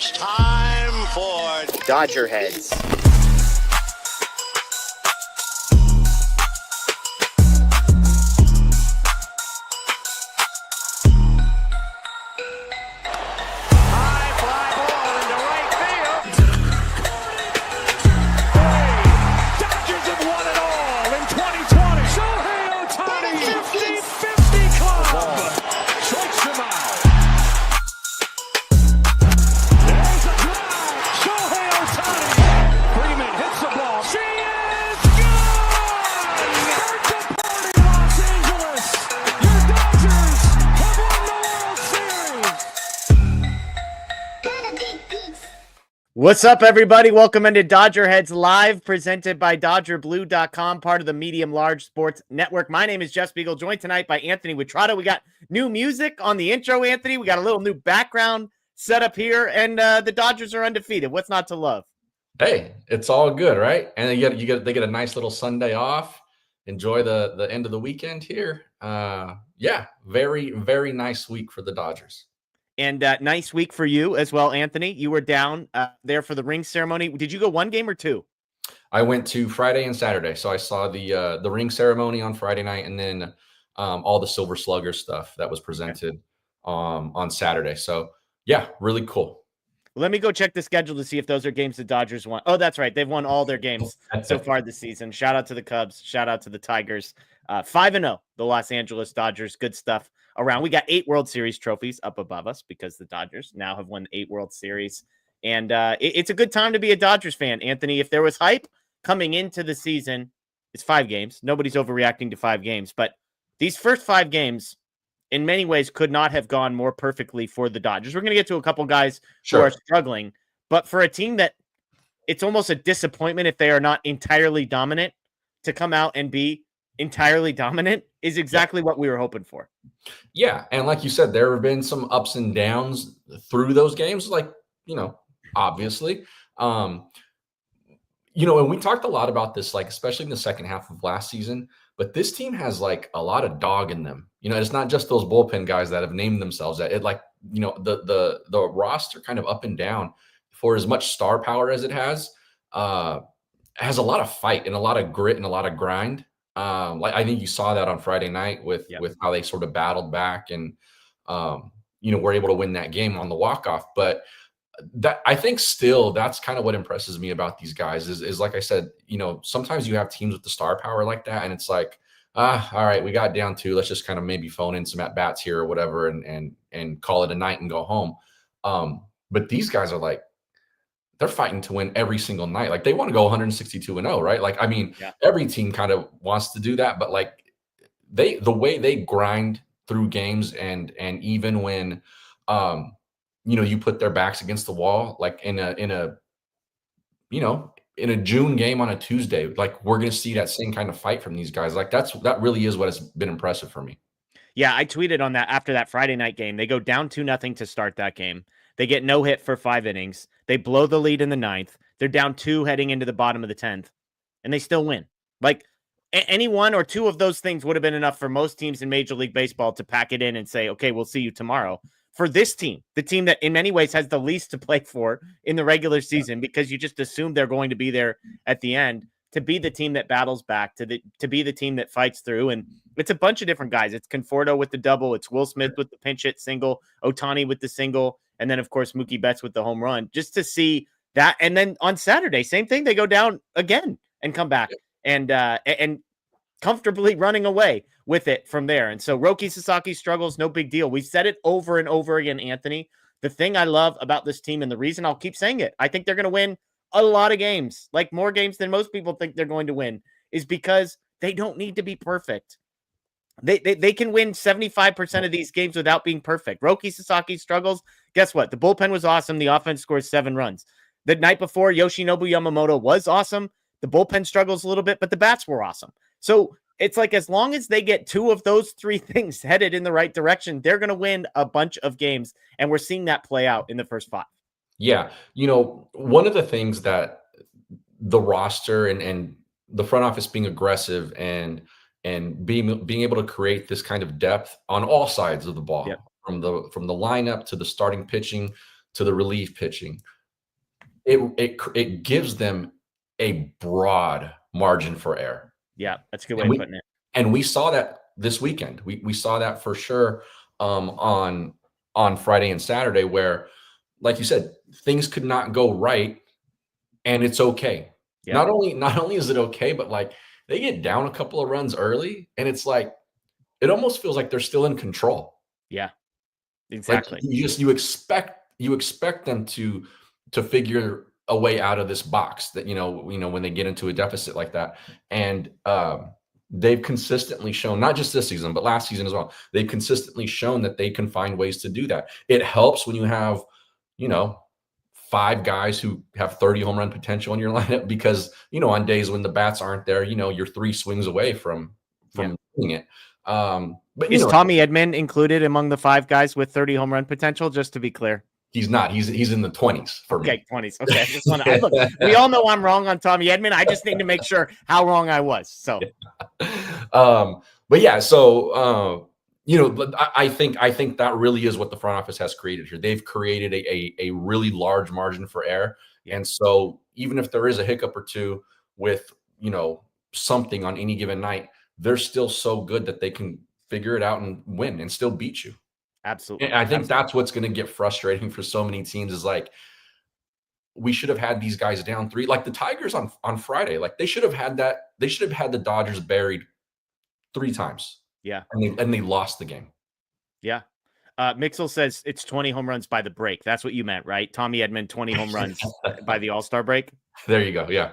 It's time for DodgerHeads. high fly ball into right field. Dodgers have won it all in 2020. Shohei Ohtani, 50-50 club. Strikes him out. There's a drive. Shohei Ohtani. Freeman hits the ball. She is gone. Birthday party, Los Angeles. Your Dodgers have won the World Series. What's up, everybody? Welcome into DodgerHeads Live, presented by DodgerBlue.com, part of the Medium Large Sports Network. My name is Jeff Spiegel, joined tonight by Anthony Witrado. We got new music on the intro, Anthony. We got a little new background set up here, and the Dodgers are undefeated. What's not to love? Hey, it's all good, right? And they get a nice little Sunday off. Enjoy the end of the weekend here. Yeah, very, very nice week for the Dodgers. And nice week for you as well, Anthony. You were down there for the ring ceremony. Did you go one game or two? I went to Friday and Saturday, so I saw the ring ceremony on Friday night, and then all the Silver Slugger stuff that was presented on Saturday. So yeah, really cool. Let me go check the schedule to see if those are games the Dodgers won. Oh, that's right. They've won all their games so far this season. Shout out to the Cubs. Shout out to the Tigers. 5-0, the Los Angeles Dodgers. Good stuff around. We got 8 World Series trophies up above us because the Dodgers now have won 8 World Series. And it's a good time to be a Dodgers fan, Anthony. If there was hype coming into the season, it's 5 games. Nobody's overreacting to 5 games. But these first 5 games, in many ways, could not have gone more perfectly for the Dodgers. We're going to get to a couple guys who are struggling. But for a team that it's almost a disappointment if they are not entirely dominant, to come out and be entirely dominant is exactly what we were hoping for. Yeah, and like you said, there have been some ups and downs through those games, like, obviously. And we talked a lot about this, like, especially in the second half of last season, but this team has, like, a lot of dog in them. It's not just those bullpen guys that have named themselves that. It, like, the roster kind of up and down for as much star power as it has a lot of fight and a lot of grit and a lot of grind. Like, I think you saw that on Friday night with how they sort of battled back and, were able to win that game on the walk-off. But that, I think, still, that's kind of what impresses me about these guys is like I said, sometimes you have teams with the star power like that, and it's like, all right, we got down 2. Let's just kind of maybe phone in some at-bats here or whatever and call it a night and go home. But these guys are like, they're fighting to win every single night. Like, they want to go 162-0, right? Like, I mean, every team kind of wants to do that, but like the way they grind through games and even when, you put their backs against the wall, like in a June game on a Tuesday, like, we're going to see that same kind of fight from these guys. Like, that really is what has been impressive for me. Yeah, I tweeted on that after that Friday night game. They go down 2-0 to start that game. They get no hit for 5 innings. They blow the lead in the 9th. They're down 2 heading into the bottom of the 10th, and they still win. Like, any 1 or 2 of those things would have been enough for most teams in Major League Baseball to pack it in and say, okay, we'll see you tomorrow. For this team, the team that in many ways has the least to play for in the regular season, because you just assume they're going to be there at the end, to be the team that battles back, to be the team that fights through. And it's a bunch of different guys. It's Conforto with the double. It's Will Smith with the pinch hit single, Ohtani with the single, and then, of course, Mookie Betts with the home run, just to see that. And then on Saturday, same thing. They go down again and come back and comfortably running away with it from there. And so Roki Sasaki struggles, no big deal. We've said it over and over again, Anthony. The thing I love about this team, and the reason I'll keep saying it, I think they're going to win a lot of games, like more games than most people think they're going to win, is because they don't need to be perfect. They can win 75% of these games without being perfect. Roki Sasaki struggles. Guess what? The bullpen was awesome. The offense scores 7 runs. The night before, Yoshinobu Yamamoto was awesome. The bullpen struggles a little bit, but the bats were awesome. So it's like, as long as they get 2 of those 3 things headed in the right direction, they're going to win a bunch of games. And we're seeing that play out in the first 5. Yeah. One of the things that the roster and the front office being aggressive and being able to create this kind of depth on all sides of the ball, from the lineup to the starting pitching to the relief pitching, it gives them a broad margin for error. Yeah, that's a good way of putting it. And we saw that this weekend. We saw that for sure on Friday and Saturday, where, like you said, things could not go right, and it's okay. Yeah. Not only is it okay, but like they get down a couple of runs early, and it's like it almost feels like they're still in control. Yeah, exactly. Like you expect them to figure a way out of this box that when they get into a deficit like that. And they've consistently shown, not just this season, but last season as well, they've consistently shown that they can find ways to do that. It helps when you have, 5 guys who have 30 home run potential in your lineup, because, on days when the bats aren't there, you're 3 swings away from doing it. But is Tommy Edman included among the 5 guys with 30 home run potential? Just to be clear. He's not. He's in the 20s for me. Okay, 20s. Okay, I just want to. Look, we all know I'm wrong on Tommy Edman. I just need to make sure how wrong I was. So, but yeah, so I think that really is what the front office has created here. They've created a really large margin for error, and so even if there is a hiccup or two with something on any given night, they're still so good that they can figure it out and win and still beat you. Absolutely. And I think that's what's going to get frustrating for so many teams, is like, we should have had these guys down 3, like the Tigers on Friday. Like they should have had that. They should have had the Dodgers buried 3 times. Yeah. And they lost the game. Yeah. Mixel says it's 20 home runs by the break. That's what you meant, right? Tommy Edman, 20 home runs by the All-Star break. There you go. Yeah.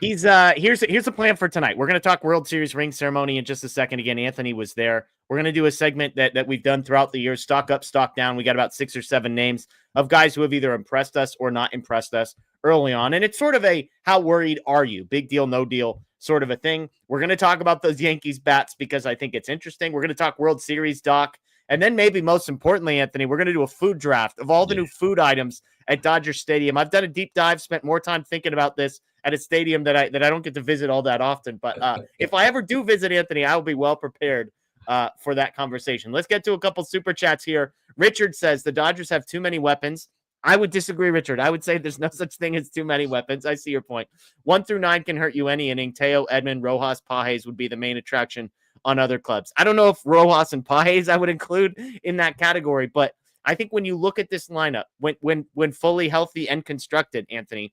He's here's the plan for tonight. We're going to talk World Series ring ceremony in just a second. Again, Anthony was there. We're going to do a segment that we've done throughout the year, stock up, stock down. We got about 6 or 7 names of guys who have either impressed us or not impressed us early on. And it's sort of a how worried are you? Big deal, no deal sort of a thing. We're going to talk about those Yankees bats because I think it's interesting. We're going to talk World Series, Doc. And then maybe most importantly, Anthony, we're going to do a food draft of all the new food items at Dodger Stadium. I've done a deep dive, spent more time thinking about this at a stadium that I don't get to visit all that often. But if I ever do visit, Anthony, I will be well prepared for that conversation. Let's get to a couple super chats here. Richard says the Dodgers have too many weapons. I would disagree, Richard. I would say there's no such thing as too many weapons. I see your point. 1 through 9 can hurt you any inning. Teo, Edman, Rojas, Pages would be the main attraction on other clubs. I don't know if Rojas and Pages I would include in that category, but I think when you look at this lineup, when fully healthy and constructed, Anthony,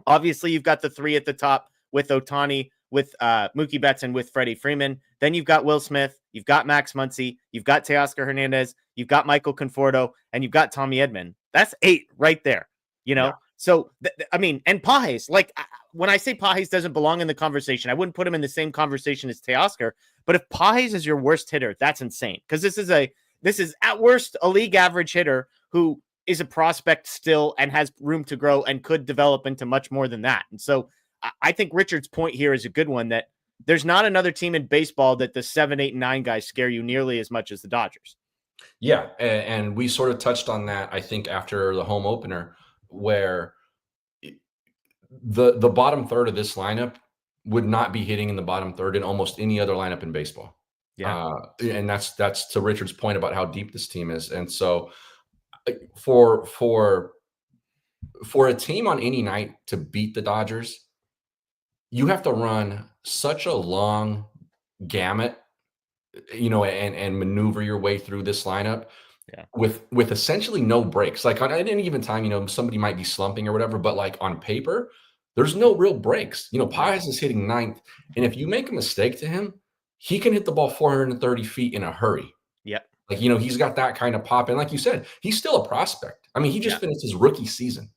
obviously you've got the 3 at the top with Ohtani, with Mookie Betts, and with Freddie Freeman. Then you've got Will Smith, you've got Max Muncy, you've got Teoscar Hernandez, you've got Michael Conforto, and you've got Tommy Edman. That's 8 right there, Yeah. So, and Pages, like when I say Pages doesn't belong in the conversation, I wouldn't put him in the same conversation as Teoscar. But if Pages is your worst hitter, that's insane. Because this is at worst a league average hitter who is a prospect still and has room to grow and could develop into much more than that. And so I think Richard's point here is a good one, that there's not another team in baseball that the 7, 8, and 9 guys scare you nearly as much as the Dodgers. Yeah. And we sort of touched on that, I think, after the home opener, where the bottom third of this lineup would not be hitting in the bottom third in almost any other lineup in baseball. Yeah. And that's to Richard's point about how deep this team is. And so for a team on any night to beat the Dodgers, you have to run such a long gamut, and maneuver your way through this lineup with essentially no breaks. Like at any given time, somebody might be slumping or whatever, but like on paper, there's no real breaks. Pages is hitting 9th, and if you make a mistake to him, he can hit the ball 430 feet in a hurry. Yep. Like, he's got that kind of pop. And like you said, he's still a prospect. I mean, he just finished his rookie season.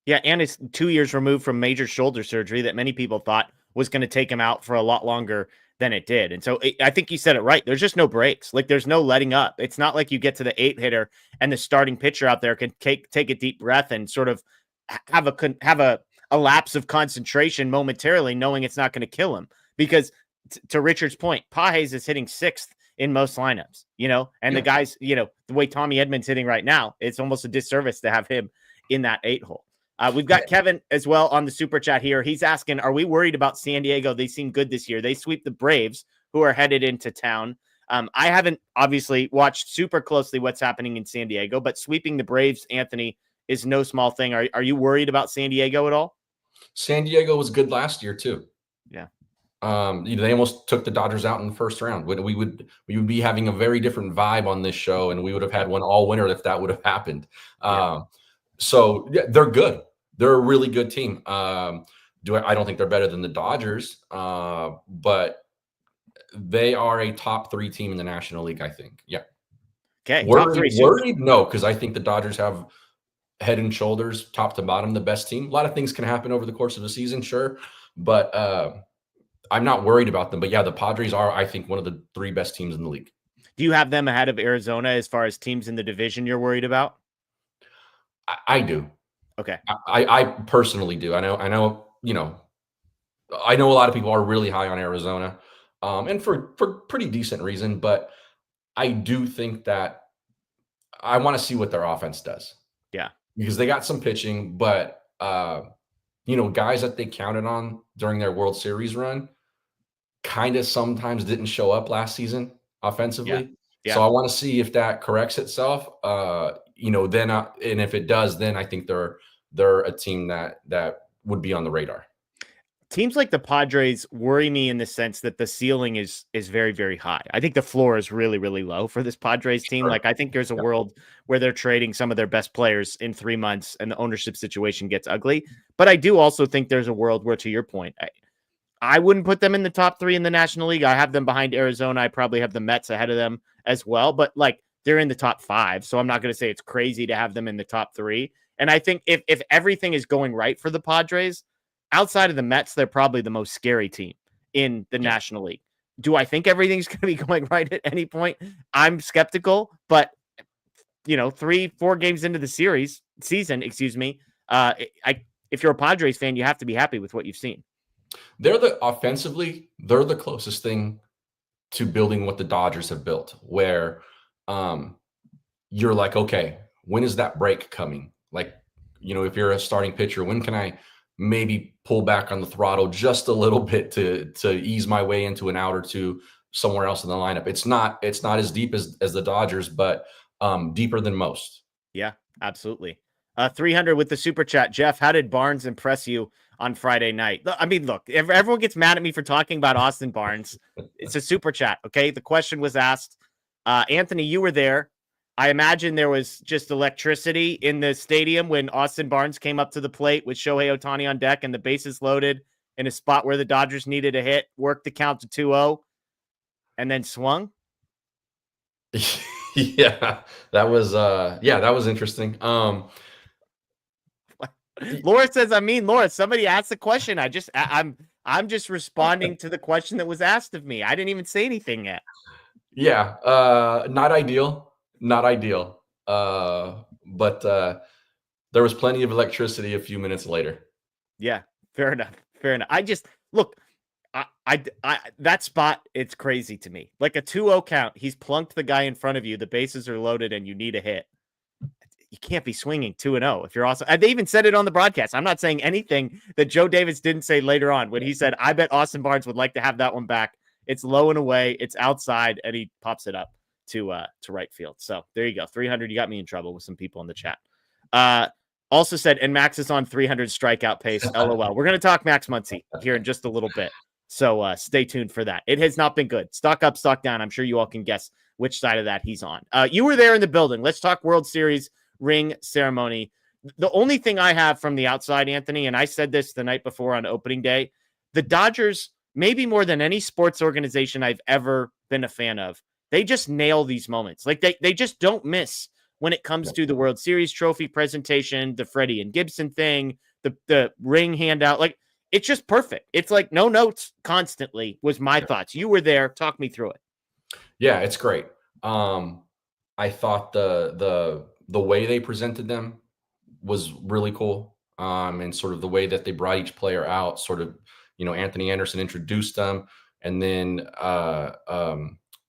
Yeah, and it's 2 years removed from major shoulder surgery that many people thought was going to take him out for a lot longer than it did. And so I think you said it right. There's just no breaks. Like there's no letting up. It's not like you get to the 8th hitter and the starting pitcher out there can take a deep breath and sort of have a lapse of concentration momentarily, knowing it's not going to kill him. Because to Richard's point, Pages is hitting 6th in most lineups, and the guys, the way Tommy Edman's hitting right now, it's almost a disservice to have him in that 8 hole. We've got Kevin as well on the super chat here. He's asking, are we worried about San Diego? They seem good this year. They sweep the Braves, who are headed into town. I haven't obviously watched super closely what's happening in San Diego, but sweeping the Braves, Anthony, is no small thing. Are you worried about San Diego at all? San Diego was good last year too. Yeah. They almost took the Dodgers out in the first round. We would be having a very different vibe on this show, and we would have had one all winner if that would have happened. So yeah, they're good. They're a really good team. I don't think they're better than the Dodgers, but they are a top 3 team in the National League, I think. Yeah. Okay. Top 3. Worried? No, because I think the Dodgers have head and shoulders, top to bottom, the best team. A lot of things can happen over the course of the season, sure, but I'm not worried about them. But yeah, the Padres are, I think, one of the 3 best teams in the league. Do you have them ahead of Arizona as far as teams in the division you're worried about? I do. Okay. I personally do. I know, I know a lot of people are really high on Arizona, and for pretty decent reason, but I do think that I want to see what their offense does. Yeah. Because they got some pitching, but guys that they counted on during their World Series run kind of sometimes didn't show up last season offensively. Yeah. So I want to see if that corrects itself. Then and if it does, then I think they're a team that would be on the radar. Teams like the Padres worry me in the sense that the ceiling is very, very high. I think the floor is really, really low for this Padres team. Sure. Like, I think there's a world where they're trading some of their best players in 3 months and the ownership situation gets ugly. But I do also think there's a world where, to your point, I wouldn't put them in the top 3 in the National League. I have them behind Arizona. I probably have the Mets ahead of them as well. But like, they're in the top 5. So I'm not going to say it's crazy to have them in the top 3. And I think if everything is going right for the Padres, outside of the Mets, they're probably the most scary team in the National League. Do I think everything's going to be going right at any point? I'm skeptical, but 3-4 games into the season, if you're a Padres fan, you have to be happy with what you've seen. They're offensively, they're the closest thing to building what the Dodgers have built, where you're like, okay, when is that break coming? Like, if you're a starting pitcher, when can I maybe pull back on the throttle just a little bit to ease my way into an out or two somewhere else in the lineup? It's not as deep as the Dodgers, but deeper than most. Yeah, absolutely. 300 with the super chat. Jeff, how did Barnes impress you on Friday night? I mean, look, if everyone gets mad at me for talking about Austin Barnes, it's a super chat. Okay. The question was asked. Anthony, you were there. I imagine there was just electricity in the stadium when Austin Barnes came up to the plate with Shohei Ohtani on deck and the bases loaded in a spot where the Dodgers needed a hit, worked the count to 2-0, and then swung. Yeah, that was interesting. Laura says, Laura, somebody asked the question. I'm just responding to the question that was asked of me. I didn't even say anything yet. Yeah, not ideal. But there was plenty of electricity a few minutes later. Yeah, fair enough. I just look, I that spot, it's crazy to me. Like a 2-0 count, he's plunked the guy in front of you, the bases are loaded, and you need a hit. You can't be swinging 2-0 if you're also. They even said it on the broadcast. I'm not saying anything that Joe Davis didn't say later on when he said, I bet Austin Barnes would like to have that one back. It's low and away, it's outside, and he pops it up to right field. So there you go. 300. You got me in trouble with some people in the chat. Also said, and Max is on 300 strikeout pace. LOL. We're going to talk Max Muncy here in just a little bit. So stay tuned for that. It has not been good. Stock up, stock down. I'm sure you all can guess which side of that he's on. You were there in the building. Let's talk World Series ring ceremony. The only thing I have from the outside, Anthony, and I said this the night before on opening day, the Dodgers, maybe more than any sports organization I've ever been a fan of, they just nail these moments. Like they just don't miss when it comes to the World Series trophy presentation, the Freddie and Gibson thing, the ring handout. Like, it's just perfect. It's like no notes constantly was my thoughts. You were there. Talk me through it. Yeah, it's great. I thought the way they presented them was really cool. And sort of the way that they brought each player out, sort of, Anthony Anderson introduced them, and then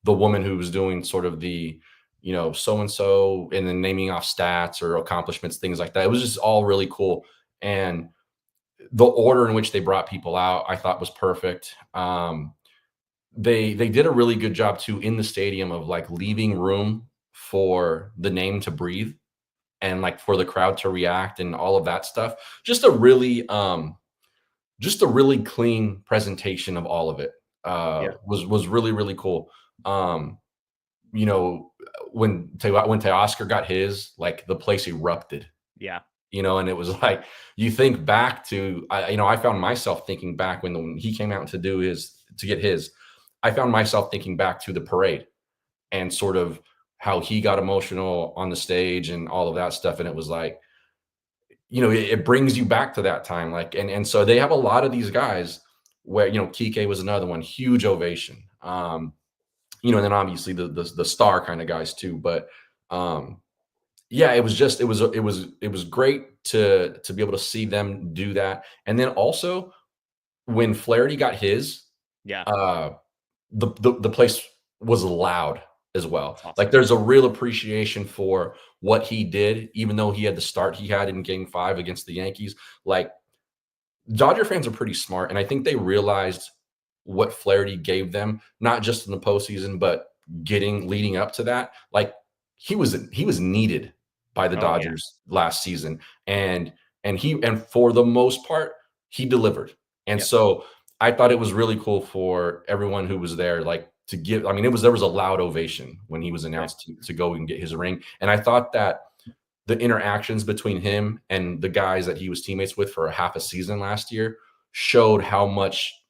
the woman who was doing sort of the, so-and-so, and then naming off stats or accomplishments, things like that. It was just all really cool. And the order in which they brought people out, I thought was perfect. They did a really good job too in the stadium of like leaving room for the name to breathe. and like for the crowd to react and all of that stuff. Just a really clean presentation of all of it. Was really, really cool. You know, when Teoscar got his, like the place erupted. Yeah. You know, and it was like, you think back to, I found myself thinking back when he came out to get his, I found myself thinking back to the parade and sort of how he got emotional on the stage and all of that stuff. And it was like, it brings you back to that time. Like, and so they have a lot of these guys where, Kike was another one, huge ovation. And then obviously the star kind of guys too. But yeah, it was great to be able to see them do that. And then also when Flaherty got his, the place was loud as well. Awesome. Like there's a real appreciation for what he did, even though he had the start he had in Game 5 against the Yankees. Like Dodger fans are pretty smart, and I think they realized what Flaherty gave them, not just in the postseason, but leading up to that. Like he was needed by the Dodgers last season, and for the most part he delivered. And so I thought it was really cool for everyone who was there, like to give. I mean, there was a loud ovation when he was announced to go and get his ring, and I thought that the interactions between him and the guys that he was teammates with for a half a season last year showed how much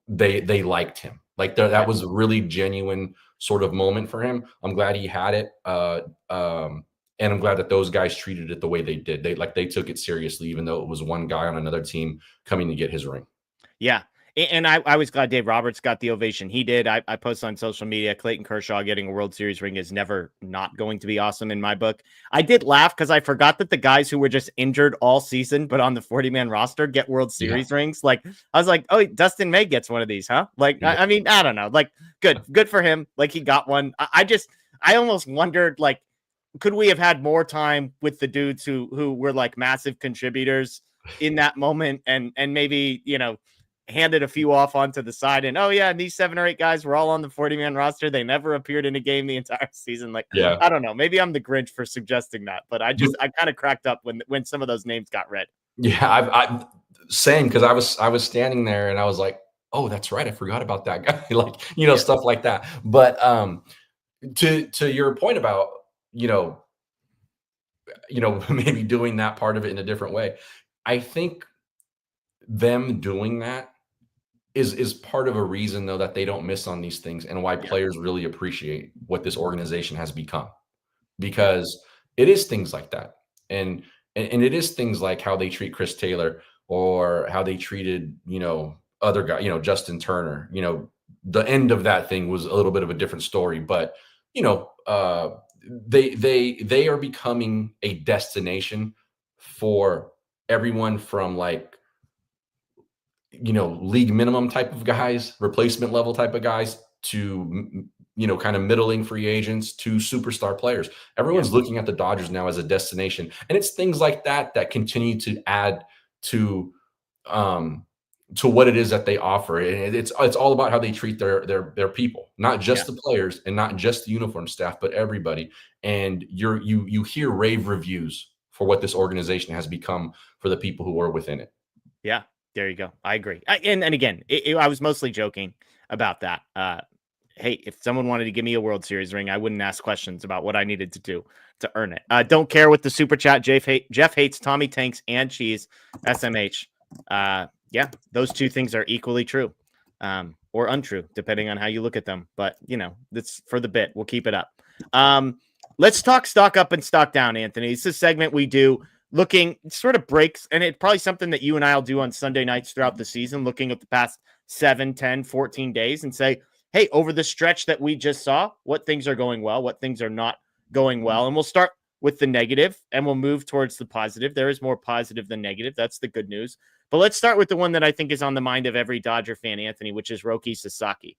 they liked him. Like that was a really genuine sort of moment for him. I'm glad he had it. And I'm glad that those guys treated it the way they did. They took it seriously, even though it was one guy on another team coming to get his ring. Yeah. And I was glad Dave Roberts got the ovation he did. I posted on social media, Clayton Kershaw getting a World Series ring is never not going to be awesome in my book. I did laugh because I forgot that the guys who were just injured all season, but on the 40-man roster get World Series rings. Like, I was like, oh, Dustin May gets one of these, huh? Like, I mean, I don't know. Like, good for him. Like, he got one. I almost wondered, like, could we have had more time with the dudes who were like massive contributors in that moment and maybe, handed a few off onto the side and these 7 or 8 guys were all on the 40-man roster. They never appeared in a game the entire season. Like, I don't know, maybe I'm the Grinch for suggesting that, but I kind of cracked up when some of those names got read. Yeah, I same, because I was standing there and I was like, oh, that's right, I forgot about that guy. Like, stuff like that. But to your point about maybe doing that part of it in a different way, I think them doing that is part of a reason, though, that they don't miss on these things and why players really appreciate what this organization has become, because it is things like that. And it is things like how they treat Chris Taylor or how they treated, other guys, Justin Turner. The end of that thing was a little bit of a different story, but, they are becoming a destination for everyone from like, league minimum type of guys, replacement level type of guys, to, kind of middling free agents to superstar players. Everyone's looking at the Dodgers now as a destination. And it's things like that continue to add to what it is that they offer. And it's all about how they treat their people, not just the players and not just the uniform staff, but everybody. And you hear rave reviews for what this organization has become for the people who are within it. Yeah. There you go. I agree. And again, I was mostly joking about that. Hey, if someone wanted to give me a World Series ring, I wouldn't ask questions about what I needed to do to earn it. Don't care with the super chat. Jeff hates Tommy Tanks and cheese. SMH. Yeah, those two things are equally true or untrue, depending on how you look at them. But, that's for the bit. We'll keep it up. Let's talk stock up and stock down, Anthony. It's a segment we do looking sort of breaks, and it's probably something that you and I will do on Sunday nights throughout the season, looking at the past 7, 10, 14 days and say, hey, over the stretch that we just saw, what things are going well, what things are not going well. And we'll start with the negative and we'll move towards the positive. There is more positive than negative. That's the good news. But let's start with the one that I think is on the mind of every Dodger fan, Anthony, which is Roki Sasaki.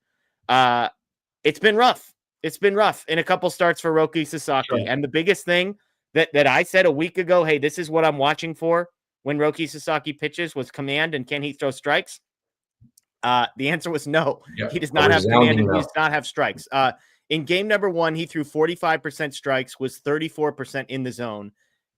It's been rough. It's been rough in a couple starts for Roki Sasaki. Sure. And the biggest thing that I said a week ago, hey, this is what I'm watching for when Roki Sasaki pitches, was command and can he throw strikes? The answer was no. Yep. He does not have command and he does not have strikes. In game number 1, he threw 45% strikes, was 34% in the zone.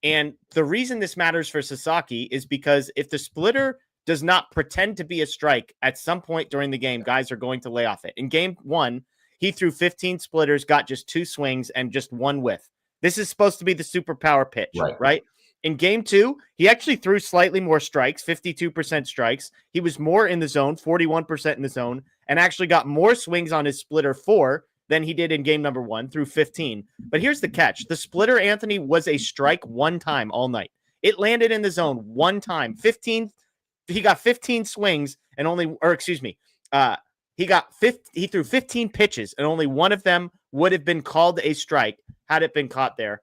And the reason this matters for Sasaki is because if the splitter does not pretend to be a strike at some point during the game, guys are going to lay off it. In game 1, he threw 15 splitters, got just 2 swings and just 1 whiff. This is supposed to be the superpower pitch, right? In game 2, he actually threw slightly more strikes, 52% strikes. He was more in the zone, 41% in the zone, and actually got more swings on his splitter 4 than he did in game number 1 through 15. But here's the catch. The splitter, Anthony, was a strike 1 time all night. It landed in the zone 1 time. He got 15 swings and only, or excuse me, he threw 15 pitches and only 1 of them would have been called a strike had it been caught there.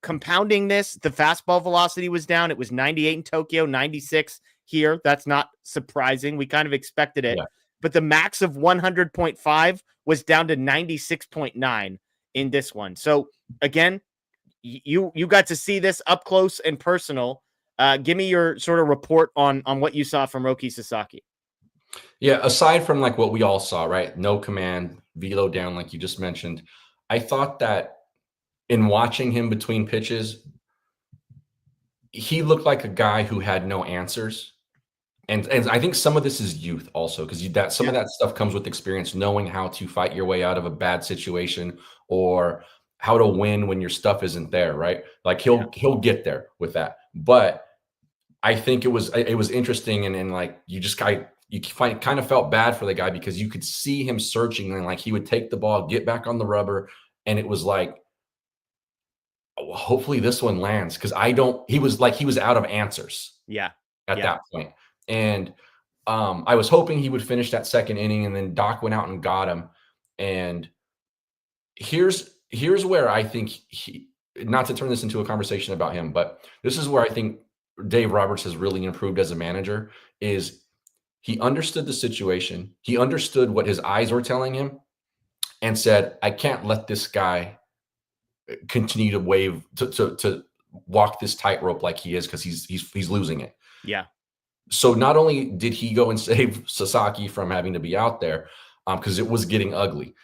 Compounding this, the fastball velocity was down. It was 98 in Tokyo, 96 here. That's not surprising. We kind of expected it. Yeah. But the max of 100.5 was down to 96.9 in this one. So again, you got to see this up close and personal. Give me your sort of report on what you saw from Roki Sasaki. Yeah, aside from like what we all saw, right? No command, velo down, like you just mentioned. I thought that in watching him between pitches, he looked like a guy who had no answers. And I think some of this is youth also, because some of that stuff comes with experience, knowing how to fight your way out of a bad situation or how to win when your stuff isn't there, right? Like he'll get there with that. But I think it was interesting and like you kind of felt bad for the guy because you could see him searching and like he would take the ball, get back on the rubber, and it was like, oh, hopefully this one lands because he was out of answers. Yeah. At that point. And I was hoping he would finish that second inning, and then Doc went out and got him. And here's where I think not to turn this into a conversation about him, but this is where I think Dave Roberts has really improved as a manager is he understood the situation. He understood what his eyes were telling him and said, I can't let this guy continue to wave to walk this tightrope like he is because he's losing it. Yeah. So not only did he go and save Sasaki from having to be out there because it was getting ugly,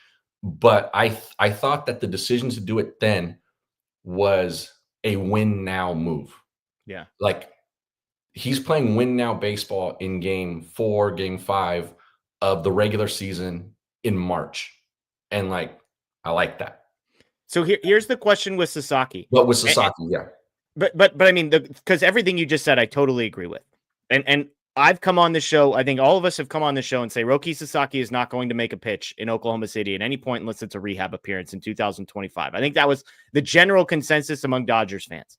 but I thought that the decision to do it then was a win now move. Yeah. Like he's playing win now baseball in game 4, game 5 of the regular season in March. And like, I like that. So here's the question with Sasaki. But with Sasaki, yeah. But I mean, because everything you just said, I totally agree with. And I've come on the show. I think all of us have come on the show and say Roki Sasaki is not going to make a pitch in Oklahoma City at any point unless it's a rehab appearance in 2025. I think that was the general consensus among Dodgers fans.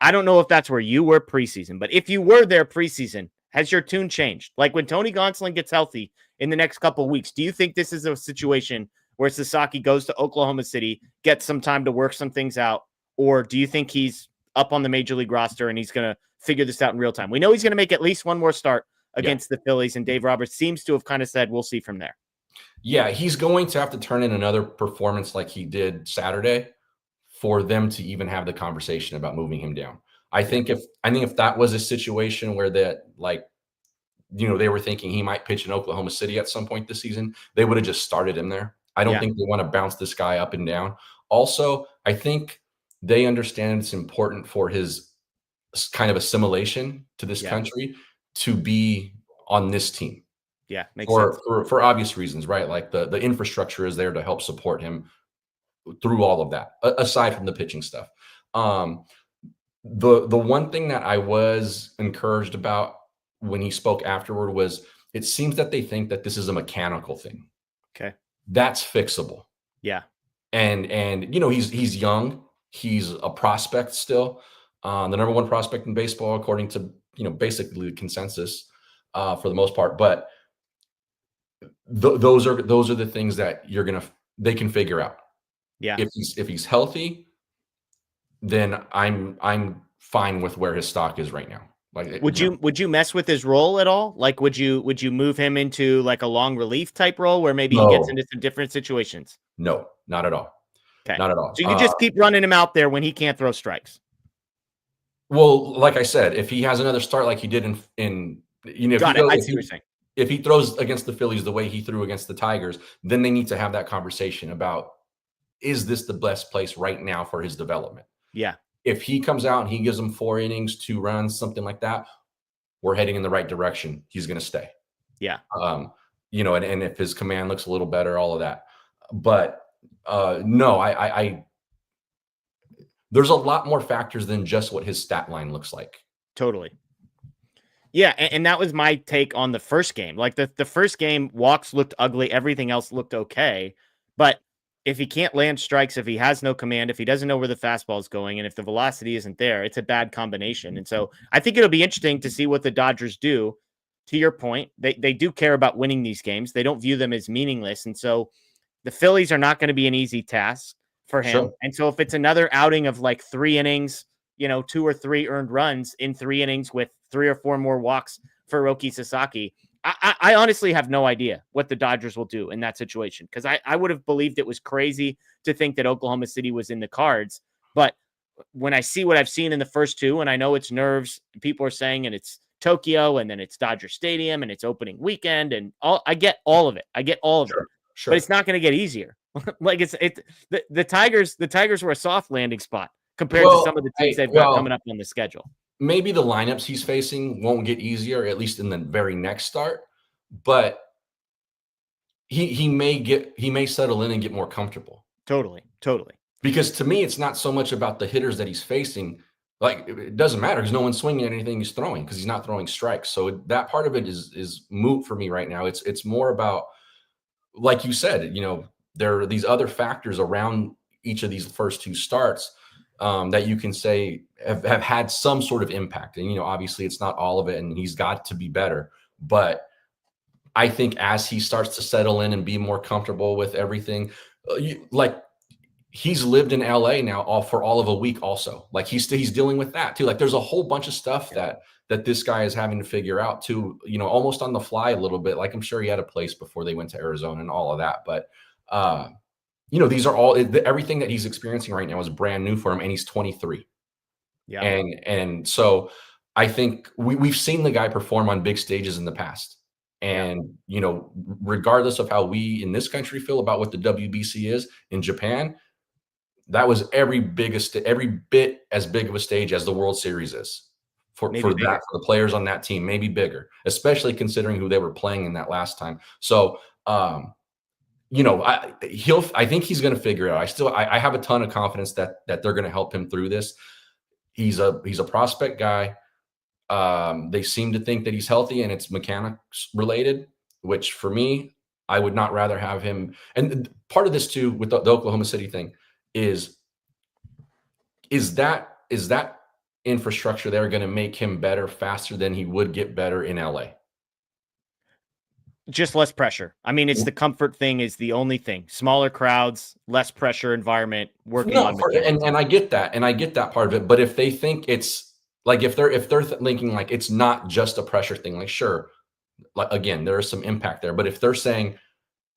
I don't know if that's where you were preseason, but if you were there preseason, has your tune changed? Like when Tony Gonsolin gets healthy in the next couple of weeks, do you think this is a situation where Sasaki goes to Oklahoma City, gets some time to work some things out, or do you think he's up on the major league roster and he's going to figure this out in real time? We know he's going to make at least one more start against the Phillies, and Dave Roberts seems to have kind of said, we'll see from there. Yeah, he's going to have to turn in another performance like he did Saturday for them to even have the conversation about moving him down. I think if that was a situation where that, like, you know, they were thinking he might pitch in Oklahoma City at some point this season, they would have just started him there. I don't think they want to bounce this guy up and down. Also, I think they understand it's important for his kind of assimilation to this country to be on this team. Yeah, makes sense. For obvious reasons, right? Like the infrastructure is there to help support him through all of that, aside from the pitching stuff. The one thing that I was encouraged about when he spoke afterward was it seems that they think that this is a mechanical thing. Okay. That's fixable. Yeah. And you know, he's young. He's a prospect still. The number 1 prospect in baseball, according to, you know, basically the consensus for the most part. But those are the things that they can figure out. Yeah. If he's healthy, then I'm fine with where his stock is right now. Like, would you mess with his role at all? Like, would you move him into like a long relief type role where maybe he gets into some different situations? No, not at all. Okay. Not at all. So you just keep running him out there when he can't throw strikes. Well, like I said, if he has another start like he did in you know, if he throws against the Phillies the way he threw against the Tigers, then they need to have that conversation about, is this the best place right now for his development? Yeah. if he comes out and he gives them 4 innings, 2 runs, something like that, we're heading in the right direction. He's going to stay. Yeah. And if his command looks a little better, all of that. But no, I there's a lot more factors than just what his stat line looks like. Totally. Yeah, and that was my take on the first game. Like the first game, walks looked ugly. Everything else looked okay. But if he can't land strikes, if he has no command, if he doesn't know where the fastball is going, and if the velocity isn't there, it's a bad combination. And so I think it'll be interesting to see what the Dodgers do. To your point, they do care about winning these games. They don't view them as meaningless. And so the Phillies are not going to be an easy task for him. Sure. And so if it's another outing of like 3 innings, 2 or 3 earned runs in 3 innings with 3 or 4 more walks for Roki Sasaki, I honestly have no idea what the Dodgers will do in that situation, because I would have believed it was crazy to think that Oklahoma City was in the cards. But when I see what I've seen in the first 2, and I know it's nerves, people are saying, and it's Tokyo, and then it's Dodger Stadium, and it's opening weekend, and I get all of it. I get all of it. Sure. But it's not going to get easier. Like the Tigers were a soft landing spot compared to some of the teams they've got coming up on the schedule. Maybe the lineups he's facing won't get easier, at least in the very next start, but he may settle in and get more comfortable. Totally. Because to me, it's not so much about the hitters that he's facing. Like, it doesn't matter because no one's swinging at anything he's throwing, because he's not throwing strikes. So that part of it is moot for me right now. It's more about, like you said, there are these other factors around each of these first 2 starts that you can say have had some sort of impact. And, obviously it's not all of it, and he's got to be better. But I think as he starts to settle in and be more comfortable with everything, he's lived in LA now for all of a week also. Like he's dealing with that too. Like there's a whole bunch of stuff that this guy is having to figure out too, almost on the fly a little bit. Like I'm sure he had a place before they went to Arizona and all of that. But, these are all, everything that he's experiencing right now is brand new for him, and he's 23. Yeah. And so I think we've seen the guy perform on big stages in the past. And, regardless of how we in this country feel about what the WBC is, in Japan, that was every bit as big of a stage as the World Series is for the players on that team, maybe bigger, especially considering who they were playing in that last time. So, I think he's going to figure it out. I have a ton of confidence that they're going to help him through this. He's a prospect guy. They seem to think that he's healthy and it's mechanics related, which for me, I would not rather have him. And part of this too, with the Oklahoma City thing is that infrastructure there going to make him better faster than he would get better in LA? Just less pressure. I mean, it's the comfort thing is the only thing. Smaller crowds, less pressure environment, working on and I get that. And I get that part of it. But if they think it's like, if they're thinking like it's not just a pressure thing, like, sure, like, again, there is some impact there. But if they're saying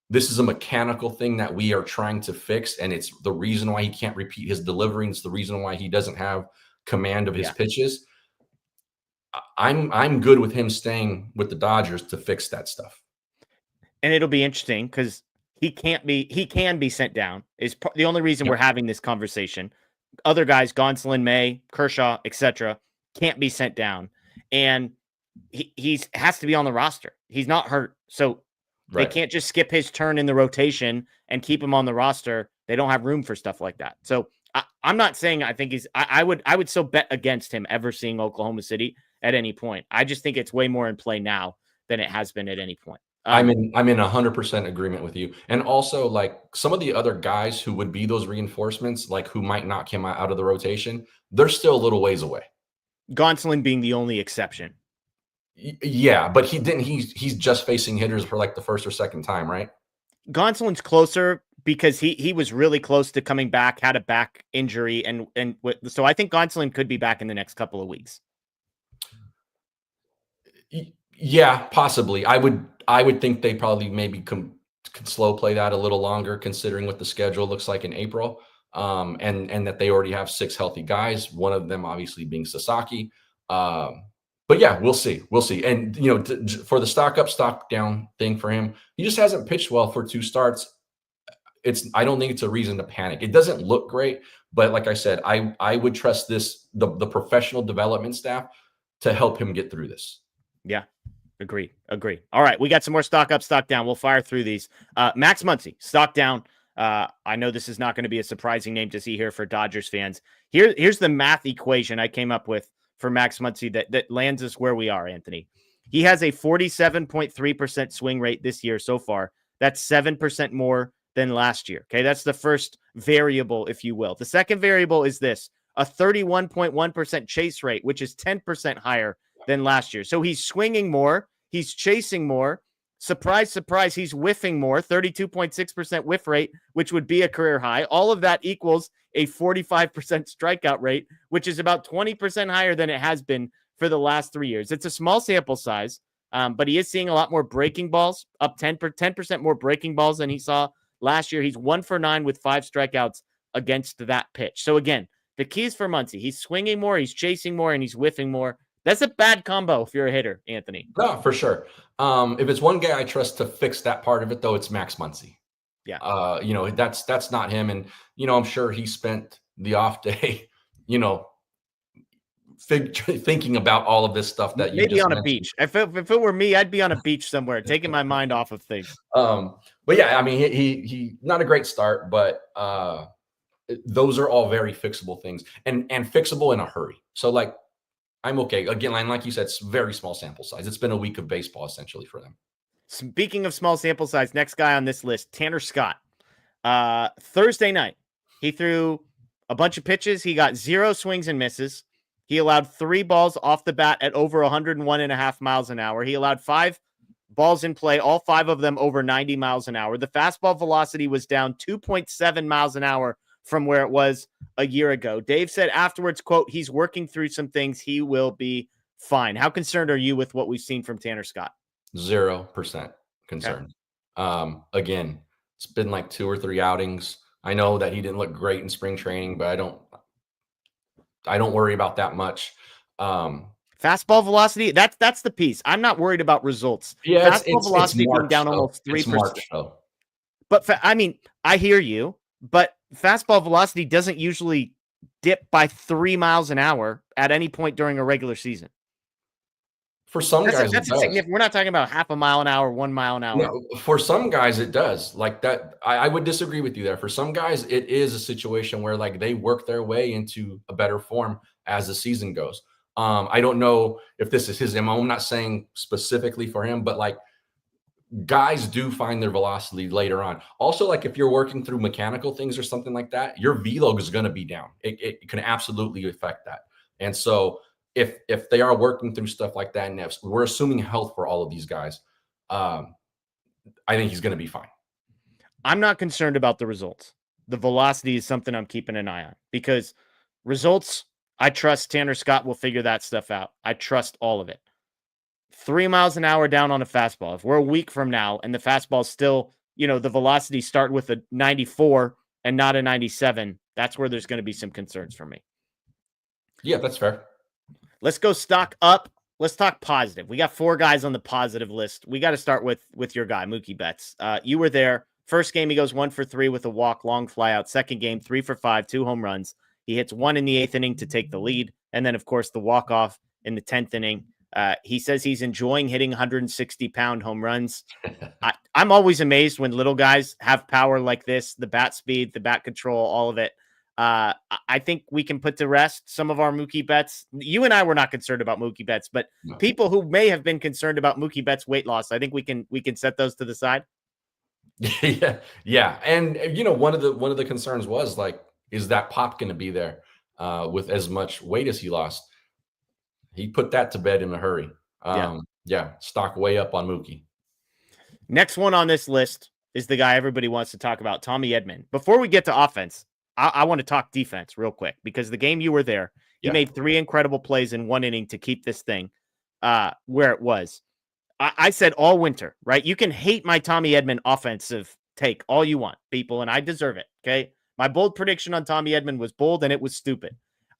this is a mechanical thing that we are trying to fix, and it's the reason why he can't repeat his delivery, it's the reason why he doesn't have command of his pitches, I'm good with him staying with the Dodgers to fix that stuff. And it'll be interesting because he can be sent down. Is the only reason we're having this conversation. Other guys, Gonsolin, May, Kershaw, etc., can't be sent down, and he has to be on the roster. He's not hurt, so they can't just skip his turn in the rotation and keep him on the roster. They don't have room for stuff like that. So I'm not saying I think he's. I would still bet against him ever seeing Oklahoma City at any point. I just think it's way more in play now than it has been at any point. I'm in 100% agreement with you. And also, like, some of the other guys who would be those reinforcements, like who might knock him out of the rotation, they're still a little ways away. Gonsolin being the only exception. Yeah, but he's just facing hitters for like the first or second time, right? Gonsolin's closer because he was really close to coming back, had a back injury, and so I think Gonsolin could be back in the next couple of weeks. Yeah, possibly. I would think they probably maybe could slow play that a little longer, considering what the schedule looks like in April, and that they already have 6 healthy guys. One of them obviously being Sasaki. But yeah, we'll see. And for the stock up, stock down thing for him, he just hasn't pitched well for 2 starts. I don't think it's a reason to panic. It doesn't look great, But like I said, I would trust the professional development staff to help him get through this. Yeah. Agree. All right. We got some more stock up, stock down. We'll fire through these. Max Muncy, stock down. I know this is not going to be a surprising name to see here for Dodgers fans. Here's the math equation I came up with for Max Muncy that lands us where we are, Anthony. He has a 47.3% swing rate this year so far. That's 7% more than last year. Okay. That's the first variable, if you will. The second variable is this, a 31.1% chase rate, which is 10% higher than last year. So he's swinging more. He's chasing more. Surprise, surprise, he's whiffing more, 32.6% whiff rate, which would be a career high. All of that equals a 45% strikeout rate, which is about 20% higher than it has been for the last 3 years. It's a small sample size, but he is seeing a lot more breaking balls, up 10% more breaking balls than he saw last year. He's 1 for 9 with 5 strikeouts against that pitch. So again, the keys for Muncy, he's swinging more, he's chasing more, and he's whiffing more. That's a bad combo if you're a hitter, Anthony. No, for sure. If it's one guy I trust to fix that part of it, though, it's Max Muncy. Yeah. That's not him. And, I'm sure he spent the off day, thinking about all of this stuff that you maybe just on mentioned. A beach. If it were me, I'd be on a beach somewhere, taking my mind off of things. But yeah, I mean, he not a great start, but those are all very fixable things and fixable in a hurry. So like, I'm okay. Again, like you said, it's very small sample size. It's been a week of baseball essentially for them. Speaking of small sample size, next guy on this list, Tanner Scott. Thursday night, he threw a bunch of pitches. He got 0 swings and misses. He allowed 3 balls off the bat at over 101.5 miles an hour. He allowed 5 balls in play, all 5 of them over 90 miles an hour. The fastball velocity was down 2.7 miles an hour from where it was a year ago. Dave said afterwards, quote, he's working through some things. He will be fine. How concerned are you with what we've seen from Tanner Scott? 0% concerned. Okay. Again, it's been like 2 or 3 outings. I know that he didn't look great in spring training, but I don't worry about that much. Fastball velocity, that's the piece. I'm not worried about results. Yeah, fastball velocity being down almost 3%. It's March, though. But I hear you, but fastball velocity doesn't usually dip by 3 miles an hour at any point during a regular season. For some guys, it does. We're not talking about 0.5 mile an hour, 1 mile an hour. No, for some guys, it does. Like that, I would disagree with you there. For some guys, it is a situation where like they work their way into a better form as the season goes. I don't know if this is his MO. I'm not saying specifically for him, but like guys do find their velocity later on. Also, like if you're working through mechanical things or something like that, your velo is going to be down. It can absolutely affect that. And so if they are working through stuff like that, and if we're assuming health for all of these guys, I think he's going to be fine. I'm not concerned about the results. The velocity is something I'm keeping an eye on because results, I trust Tanner Scott will figure that stuff out. I trust all of it. 3 miles an hour down on a fastball. If we're a week from now and the fastball is still, the velocity start with a 94 and not a 97, that's where there's going to be some concerns for me. Yeah, that's fair. Let's go stock up. Let's talk positive. We got 4 guys on the positive list. We got to start with your guy, Mookie Betts. You were there. First game, he goes 1 for 3 with a walk, long fly out. Second game, 3 for 5, 2 home runs. He hits 1 in the 8th inning to take the lead. And then, of course, the walk-off in the 10th inning. He says he's enjoying hitting 160-pound home runs. I'm always amazed when little guys have power like this, the bat speed, the bat control, all of it. I think we can put to rest some of our Mookie Betts. You and I were not concerned about Mookie Betts, but people who may have been concerned about Mookie Betts' weight loss, I think we can set those to the side. Yeah. And one of the concerns was like, is that pop going to be there with as much weight as he lost? He put that to bed in a hurry. Stock way up on Mookie. Next one on this list is the guy everybody wants to talk about, Tommy Edman. Before we get to offense, I want to talk defense real quick because the game you were there, he made 3 incredible plays in 1 inning to keep this thing where it was. I said all winter, right? You can hate my Tommy Edman offensive take all you want, people, and I deserve it, okay? My bold prediction on Tommy Edman was bold, and it was stupid.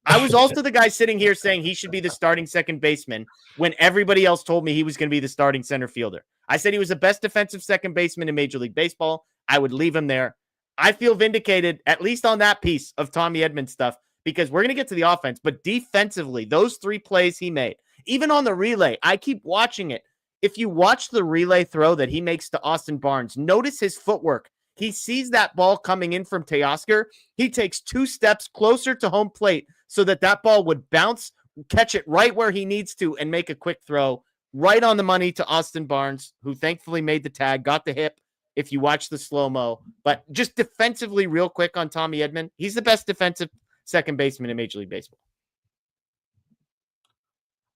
I was also the guy sitting here saying he should be the starting second baseman when everybody else told me he was going to be the starting center fielder. I said he was the best defensive second baseman in Major League Baseball. I would leave him there. I feel vindicated, at least on that piece of Tommy Edman stuff, because we're going to get to the offense, but defensively, those 3 plays he made, even on the relay, I keep watching it. If you watch the relay throw that he makes to Austin Barnes, notice his footwork. He sees that ball coming in from Teoscar. He takes 2 steps closer to home plate so that ball would bounce, catch it right where he needs to, and make a quick throw right on the money to Austin Barnes, who thankfully made the tag, got the hip, if you watch the slow-mo. But just defensively, real quick on Tommy Edman, he's the best defensive second baseman in Major League Baseball.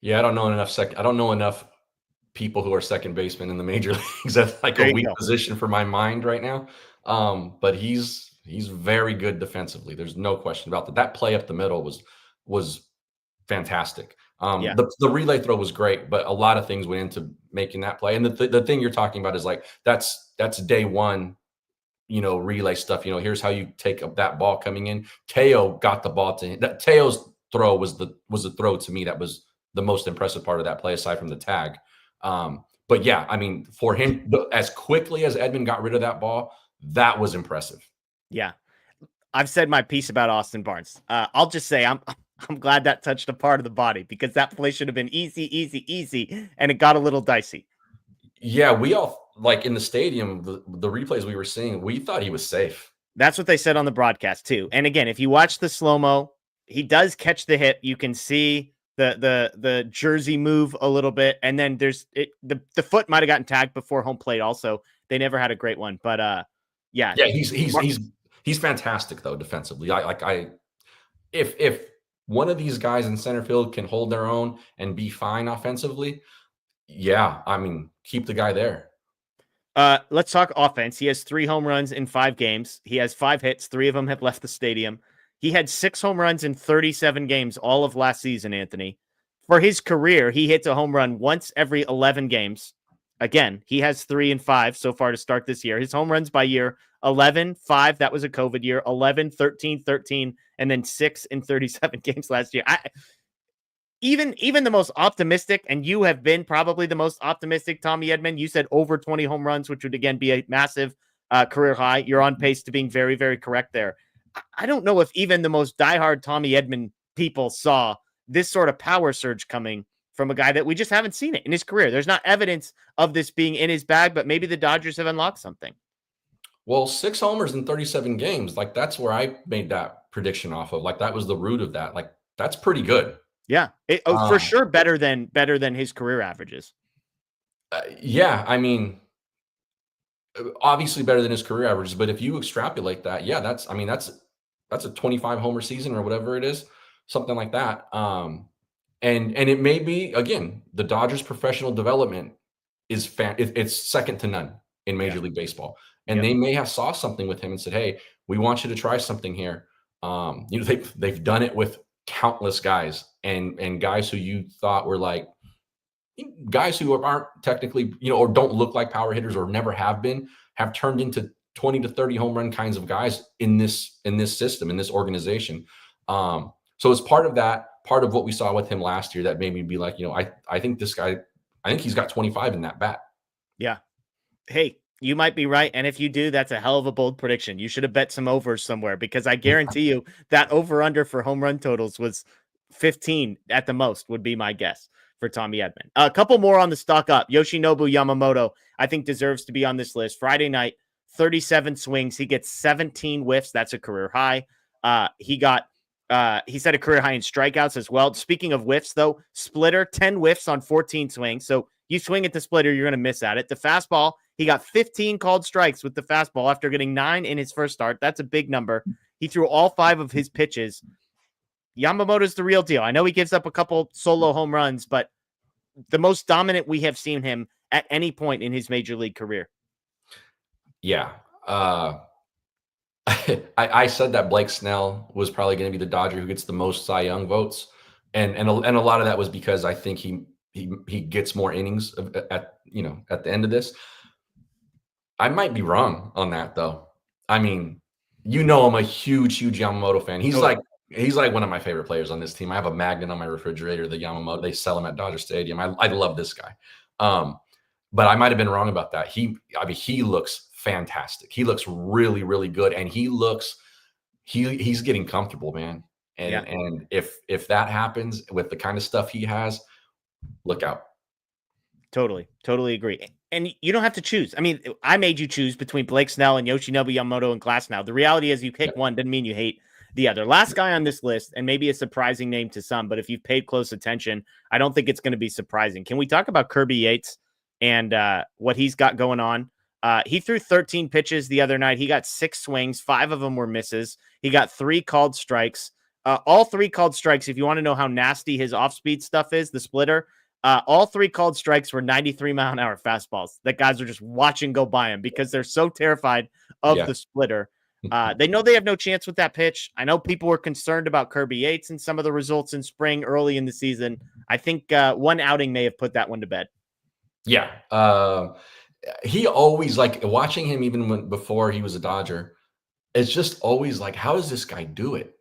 Yeah, I don't know enough people who are second basemen in the major leagues. That's like a weak position for my mind right now. But he's very good defensively. There's no question about that. That play up the middle was fantastic. The relay throw was great, but a lot of things went into making that play. And the thing you're talking about is like that's day one, relay stuff. Here's how you take up that ball coming in. Teo got the ball to him. Teo's throw was the throw to me that was the most impressive part of that play, aside from the tag. But yeah, I mean, for him, as quickly as Edman got rid of that ball, that was impressive. Yeah. I've said my piece about Austin Barnes. I'll just say I'm glad that touched a part of the body, because that play should have been easy, and it got a little dicey. Yeah, we all, like in the stadium, the replays we were seeing, we thought he was safe. That's what they said on the broadcast too. And again, if you watch the slow-mo, he does catch the hit. You can see the jersey move a little bit, and then there's the foot might have gotten tagged before home plate. Also, they never had a great one, but yeah, he's fantastic though defensively. If one of these guys in center field can hold their own and be fine offensively, yeah, I mean, keep the guy there. Let's talk offense. He has 3 home runs in 5 games. He has 5 hits. 3 of them have left the stadium. He had 6 home runs in 37 games all of last season, Anthony. For his career, he hits a home run once every 11 games. Again, he has 3 and 5 so far to start this year. His home runs by year, 11, 5, that was a COVID year, 11, 13, 13, and then 6 in 37 games last year. Even the most optimistic, and you have been probably the most optimistic, Tommy Edman, you said over 20 home runs, which would again be a massive career high. You're on pace to being very, very correct there. I don't know if even the most diehard Tommy Edman people saw this sort of power surge coming from a guy that we just haven't seen it in his career. There's not evidence of this being in his bag, but maybe the Dodgers have unlocked something. Well, 6 homers in 37 games, like that's where I made that prediction off of. Like that was the root of that. Like that's pretty good. Yeah, for sure better than his career averages. Yeah, I mean, obviously better than his career averages, but if you extrapolate that, yeah, that's a 25 homer season or whatever it is, something like that. And it may be, again, the Dodgers professional development is it's second to none in Major League Baseball. And they may have saw something with him and said, "Hey, we want you to try something here." They've done it with countless guys and guys who you thought were like guys who aren't technically, or don't look like power hitters or never have been, have turned into 20 to 30 home run kinds of guys in this system, in this organization. So as part of what we saw with him last year, that made me be like, I think this guy, I think he's got 25 in that bat. Yeah. Hey, you might be right. And if you do, that's a hell of a bold prediction. You should have bet some overs somewhere, because I guarantee you that over under for home run totals was 15 at the most, would be my guess for Tommy Edman. A couple more on the stock up. Yoshinobu Yamamoto, I think, deserves to be on this list. Friday night, 37 swings. He gets 17 whiffs. That's a career high. He set a career high in strikeouts as well. Speaking of whiffs, though, splitter, 10 whiffs on 14 swings. So you swing at the splitter, you're going to miss at it. The fastball, he got 15 called strikes with the fastball after getting 9 in his first start. That's a big number. He threw all 5 of his pitches. Yamamoto's the real deal. I know he gives up a couple solo home runs, but the most dominant we have seen him at any point in his major league career. Yeah. I said that Blake Snell was probably going to be the Dodger who gets the most Cy Young votes. And a lot of that was because I think he gets more innings at the end of this. I might be wrong on that though. I mean, I'm a huge Yamamoto fan. He's like one of my favorite players on this team. I have a magnet on my refrigerator, the Yamamoto. They sell him at Dodger Stadium. I love this guy. But I might have been wrong about that. He looks fantastic. He looks really, really good, and he's getting comfortable, man. And if that happens with the kind of stuff he has, look out. Totally agree. And you don't have to choose. I mean, I made you choose between Blake Snell and Yoshinobu Yamamoto and Glasnow. The reality is you pick one doesn't mean you hate the other. Last guy on this list, and maybe a surprising name to some, but if you've paid close attention, I don't think it's going to be surprising. Can we talk about Kirby Yates and what he's got going on? He threw 13 pitches the other night. He got 6 swings. 5 of them were misses. He got 3 called strikes. All 3 called strikes, if you want to know how nasty his off-speed stuff is, the splitter, all 3 called strikes were 93-mile-an-hour fastballs that guys are just watching go by him because they're so terrified of the splitter. They know they have no chance with that pitch. I know people were concerned about Kirby Yates and some of the results in spring early in the season. I think one outing may have put that one to bed. Yeah. He always, like, watching him even before he was a Dodger, it's just always like, how does this guy do it?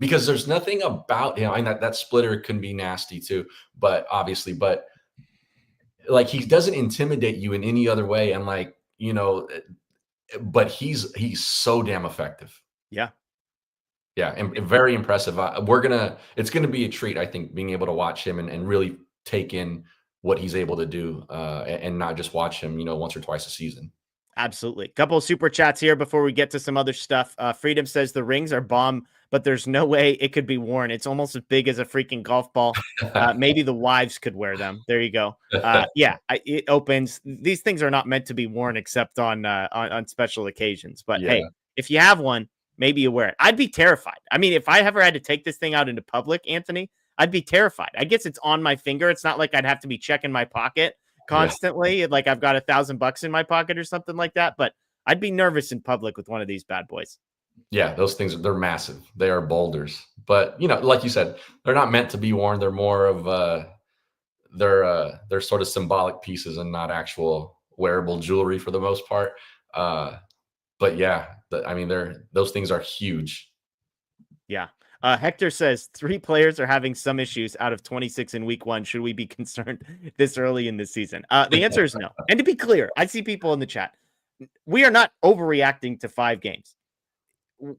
Because there's nothing about him. I mean, that splitter can be nasty too, but like, he doesn't intimidate you in any other way. And like, but he's so damn effective. Yeah. Yeah. And very impressive. It's going to be a treat, I think, being able to watch him and really take in what he's able to do and not just watch him, once or twice a season. Absolutely. Couple of super chats here before we get to some other stuff. Freedom says the rings are bomb, but there's no way it could be worn. It's almost as big as a freaking golf ball. Maybe the wives could wear them. There you go. It opens. These things are not meant to be worn except on special occasions. But hey, if you have one, maybe you wear it. I'd be terrified. I mean, if I ever had to take this thing out into public, Anthony, I'd be terrified. I guess it's on my finger. It's not like I'd have to be checking my pocket constantly, like I've got $1,000 in my pocket or something like that. But I'd be nervous in public with one of these bad boys. Yeah, those things, they're massive. They are boulders. But, like you said, they're not meant to be worn. They're more of they're sort of symbolic pieces and not actual wearable jewelry for the most part. But yeah, those things are huge. Yeah. Hector says 3 players are having some issues out of 26 in week 1. Should we be concerned this early in the season? The answer is no. And to be clear, I see people in the chat. We are not overreacting to 5 games.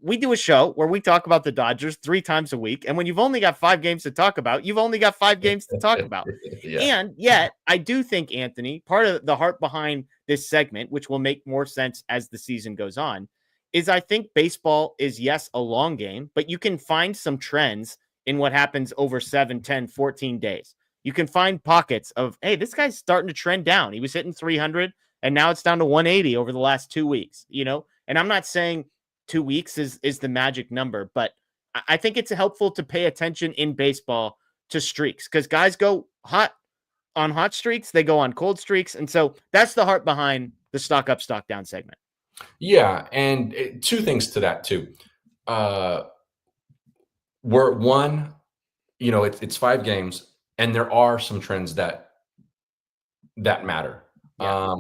We do a show where we talk about the Dodgers 3 times a week. And when you've only got 5 games to talk about, you've only got 5 games to talk about. And yet I do think, Anthony, part of the heart behind this segment, which will make more sense as the season goes on, is I think baseball is, yes, a long game, but you can find some trends in what happens over 7, 10, 14 days. You can find pockets of, hey, this guy's starting to trend down. He was hitting 300 and now it's down to 180 over the last 2 weeks, and I'm not saying 2 weeks is the magic number, but I think it's helpful to pay attention in baseball to streaks because guys go hot on hot streaks. They go on cold streaks. And so that's the heart behind the stock up, stock down segment. Yeah, and 2 things to that too. We're one, it's 5 games, and there are some trends that matter. Yeah.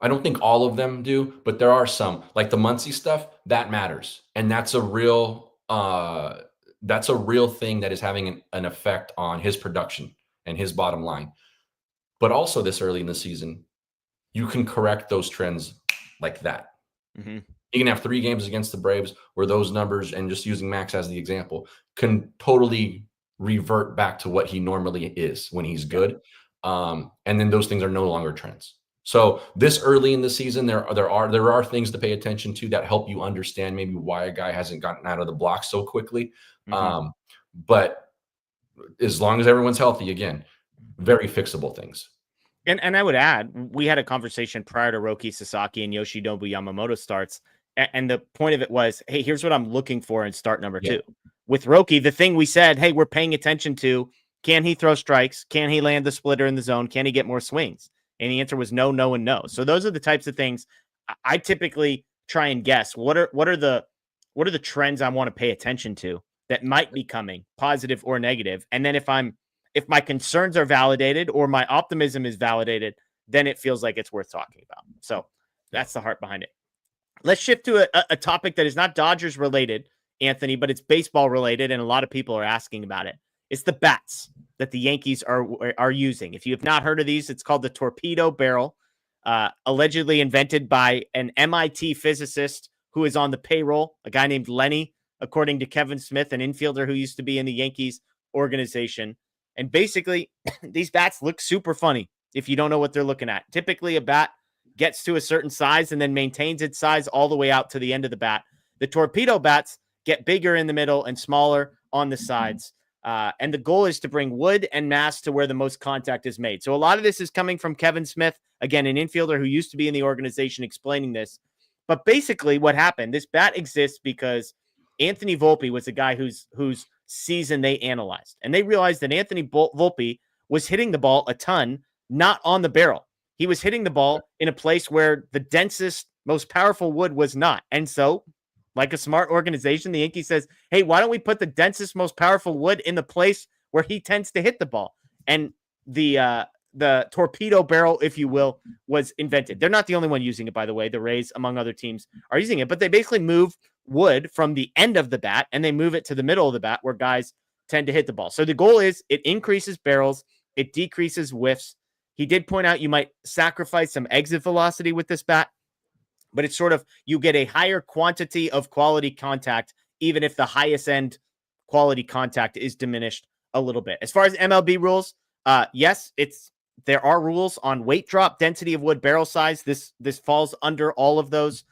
I don't think all of them do, but there are some, like the Muncy stuff that matters, and that's a real thing that is having an effect on his production and his bottom line. But also, this early in the season, you can correct those trends like that. Mm-hmm. You can have 3 games against the Braves where those numbers, and just using Max as the example, can totally revert back to what he normally is when he's good. And then those things are no longer trends. So this early in the season, there are things to pay attention to that help you understand maybe why a guy hasn't gotten out of the block so quickly. Mm-hmm. But as long as everyone's healthy, again, very fixable things. And I would add, we had a conversation prior to Roki Sasaki and Yoshinobu Yamamoto starts. And the point of it was, hey, here's what I'm looking for in start number 2. With Roki, the thing we said, hey, we're paying attention to, can he throw strikes? Can he land the splitter in the zone? Can he get more swings? And the answer was no, no, and no. So those are the types of things I typically try and guess. What are the trends I want to pay attention to that might be coming, positive or negative? And then if my concerns are validated or my optimism is validated, then it feels like it's worth talking about. So that's the heart behind it. Let's shift to a topic that is not Dodgers related, Anthony, but it's baseball related. And a lot of people are asking about it. It's the bats that the Yankees are using. If you have not heard of these, it's called the Torpedo barrel. allegedly invented by an MIT physicist who is on the payroll, a guy named Lenny, according to Kevin Smith, an infielder who used to be in the Yankees organization. And basically, these bats look super funny if you don't know what they're looking at. Typically, a bat gets to a certain size and then maintains its size all the way out to the end of the bat. The Torpedo bats get bigger in the middle and smaller on the sides. And the goal is to bring wood and mass to where the most contact is made. So a lot of this is coming from Kevin Smith, again, an infielder who used to be in the organization, explaining this. But basically what happened, this bat exists because Anthony Volpe was the guy whose season they analyzed. And they realized that Anthony Volpe was hitting the ball a ton, not on the barrel. He was hitting the ball in a place where the densest, most powerful wood was not. And so, like a smart organization, the Yankees says, hey, why don't we put the densest, most powerful wood in the place where he tends to hit the ball? And the torpedo barrel, if you will, was invented. They're not the only one using it, by the way. The Rays, among other teams, are using it. But they basically move wood from the end of the bat and they move it to the middle of the bat where guys tend to hit the ball. So the goal is it increases barrels, it decreases whiffs. He did point out you might sacrifice some exit velocity with this bat, but it's sort of, you get a higher quantity of quality contact, even if the highest end quality contact is diminished a little bit. As far as MLB rules, yes, there are rules on weight drop, density of wood, barrel size. This falls under all of those.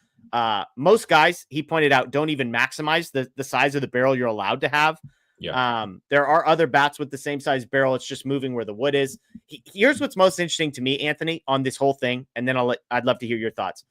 Most guys, he pointed out, don't even maximize the size of the barrel you're allowed to have. Yeah. There are other bats with the same size barrel. It's just moving where the wood is. Here's what's most interesting to me, Anthony, on this whole thing, and then I'd love to hear your thoughts.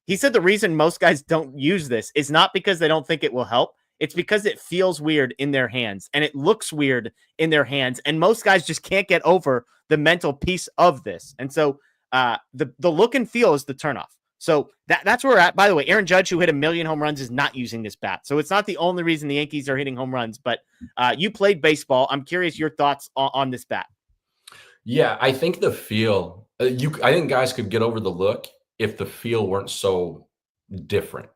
He said the reason most guys don't use this is not because they don't think it will help. It's because it feels weird in their hands and it looks weird in their hands. And most guys just can't get over the mental piece of this. And so the look and feel is the turnoff. So that's where we're at. By the way, Aaron Judge, who hit 1 million home runs, is not using this bat. So it's not the only reason the Yankees are hitting home runs, but you played baseball. I'm curious your thoughts on this bat. Yeah, I think the feel, I think guys could get over the look if the feel weren't so different.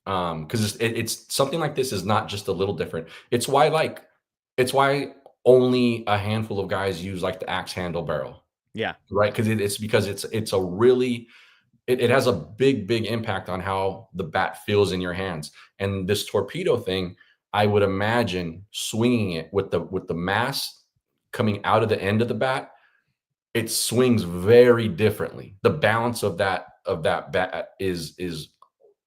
Because it's something like this is not just a little different. It's why only a handful of guys use like the axe handle barrel. Yeah. Right. Because it's a really, it has a big impact on how the bat feels in your hands. And this torpedo thing, I would imagine swinging it with the mass coming out of the end of the bat, it swings very differently. The balance of that bat is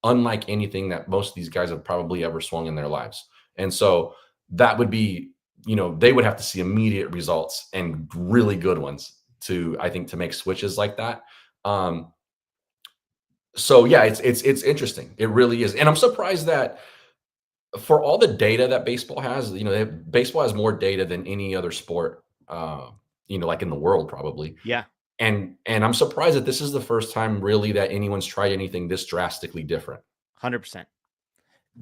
unlike anything that most of these guys have probably ever swung in their lives. And so that would be, they would have to see immediate results and really good ones to make switches like that. So yeah, it's interesting. It really is. And I'm surprised that for all the data that baseball has, baseball has more data than any other sport, like in the world probably. Yeah. And I'm surprised that this is the first time really that anyone's tried anything this drastically different. 100%.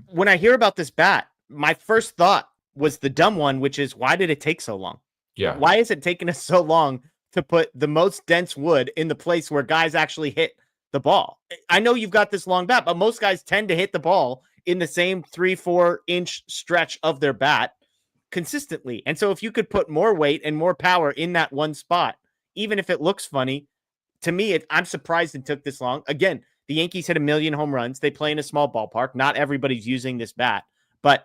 When I hear about this bat, my first thought was the dumb one, which is, why did it take so long? Yeah. Why is it taking us so long to put the most dense wood in the place where guys actually hit the ball? I know you've got this long bat, but most guys tend to hit the ball in the same 3-4 inch stretch of their bat consistently. And so if you could put more weight and more power in that one spot, even if it looks funny, to me, I'm surprised it took this long. Again, the Yankees hit 1 million home runs. They play in a small ballpark. Not everybody's using this bat, but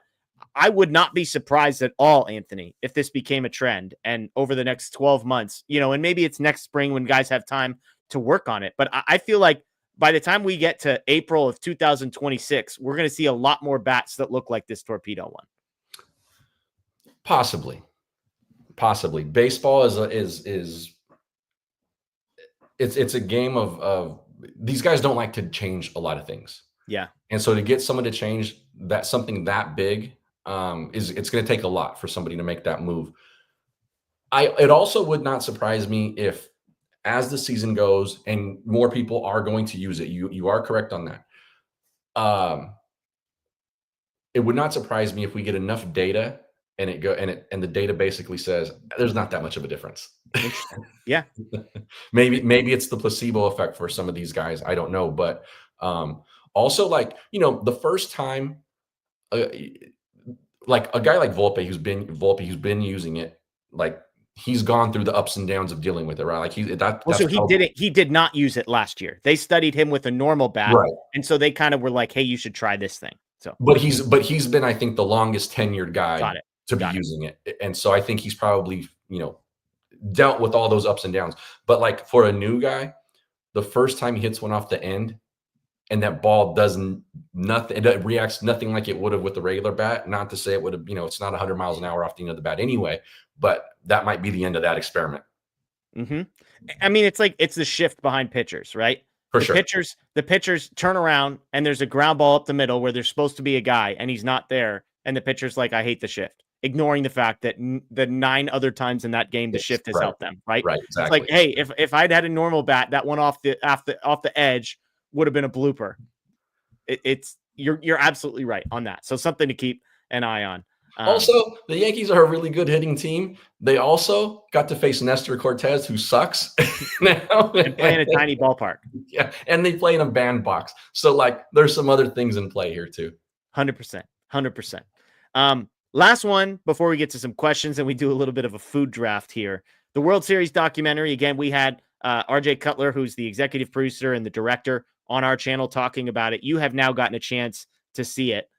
I would not be surprised at all, Anthony, if this became a trend and over the next 12 months, and maybe it's next spring when guys have time to work on it. But I feel like by the time we get to April of 2026, we're going to see a lot more bats that look like this torpedo one. Possibly. Baseball is it's a game of these guys don't like to change a lot of things. Yeah. And so to get someone to change something that big, it's going to take a lot for somebody to make that move. It also would not surprise me if, as the season goes and more people are going to use it, you are correct on that. It would not surprise me if we get enough data and the data basically says there's not that much of a difference. Yeah. Maybe it's the placebo effect for some of these guys. I don't know, but also the first time, like a guy like Volpe who's been using it, like he's gone through the ups and downs of dealing with it, right? Like So he did not use it last year. They studied him with a normal bat, right. and so they kind of were like, "Hey, you should try this thing." So, but he's been, I think, the longest tenured guy got it. to be using it, and so I think he's probably dealt with all those ups and downs. But like for a new guy, the first time he hits one off the end, and that ball does nothing, it reacts nothing like it would have with the regular bat. Not to say it would have, it's not 100 miles an hour off the end of the bat anyway, but that might be the end of that experiment. Mm-hmm. I mean, it's the shift behind pitchers, right? For sure. The pitchers turn around and there's a ground ball up the middle where there's supposed to be a guy and he's not there. And the pitcher's like, I hate the shift, ignoring the fact that the 9 other times in that game, the shift has helped them. Right. Right. Exactly. It's like, hey, if I'd had a normal bat, that one off the edge would have been a blooper. You're absolutely right on that. So something to keep an eye on. Also, the Yankees are a really good hitting team. They also got to face Nestor Cortez, who sucks now. And play in a tiny ballpark. Yeah, and they play in a bandbox. So, like, there's some other things in play here, too. 100%. 100%. Last one before we get to some questions and we do a little bit of a food draft here. The World Series documentary. Again, we had RJ Cutler, who's the executive producer and the director, on our channel talking about it. You have now gotten a chance to see it.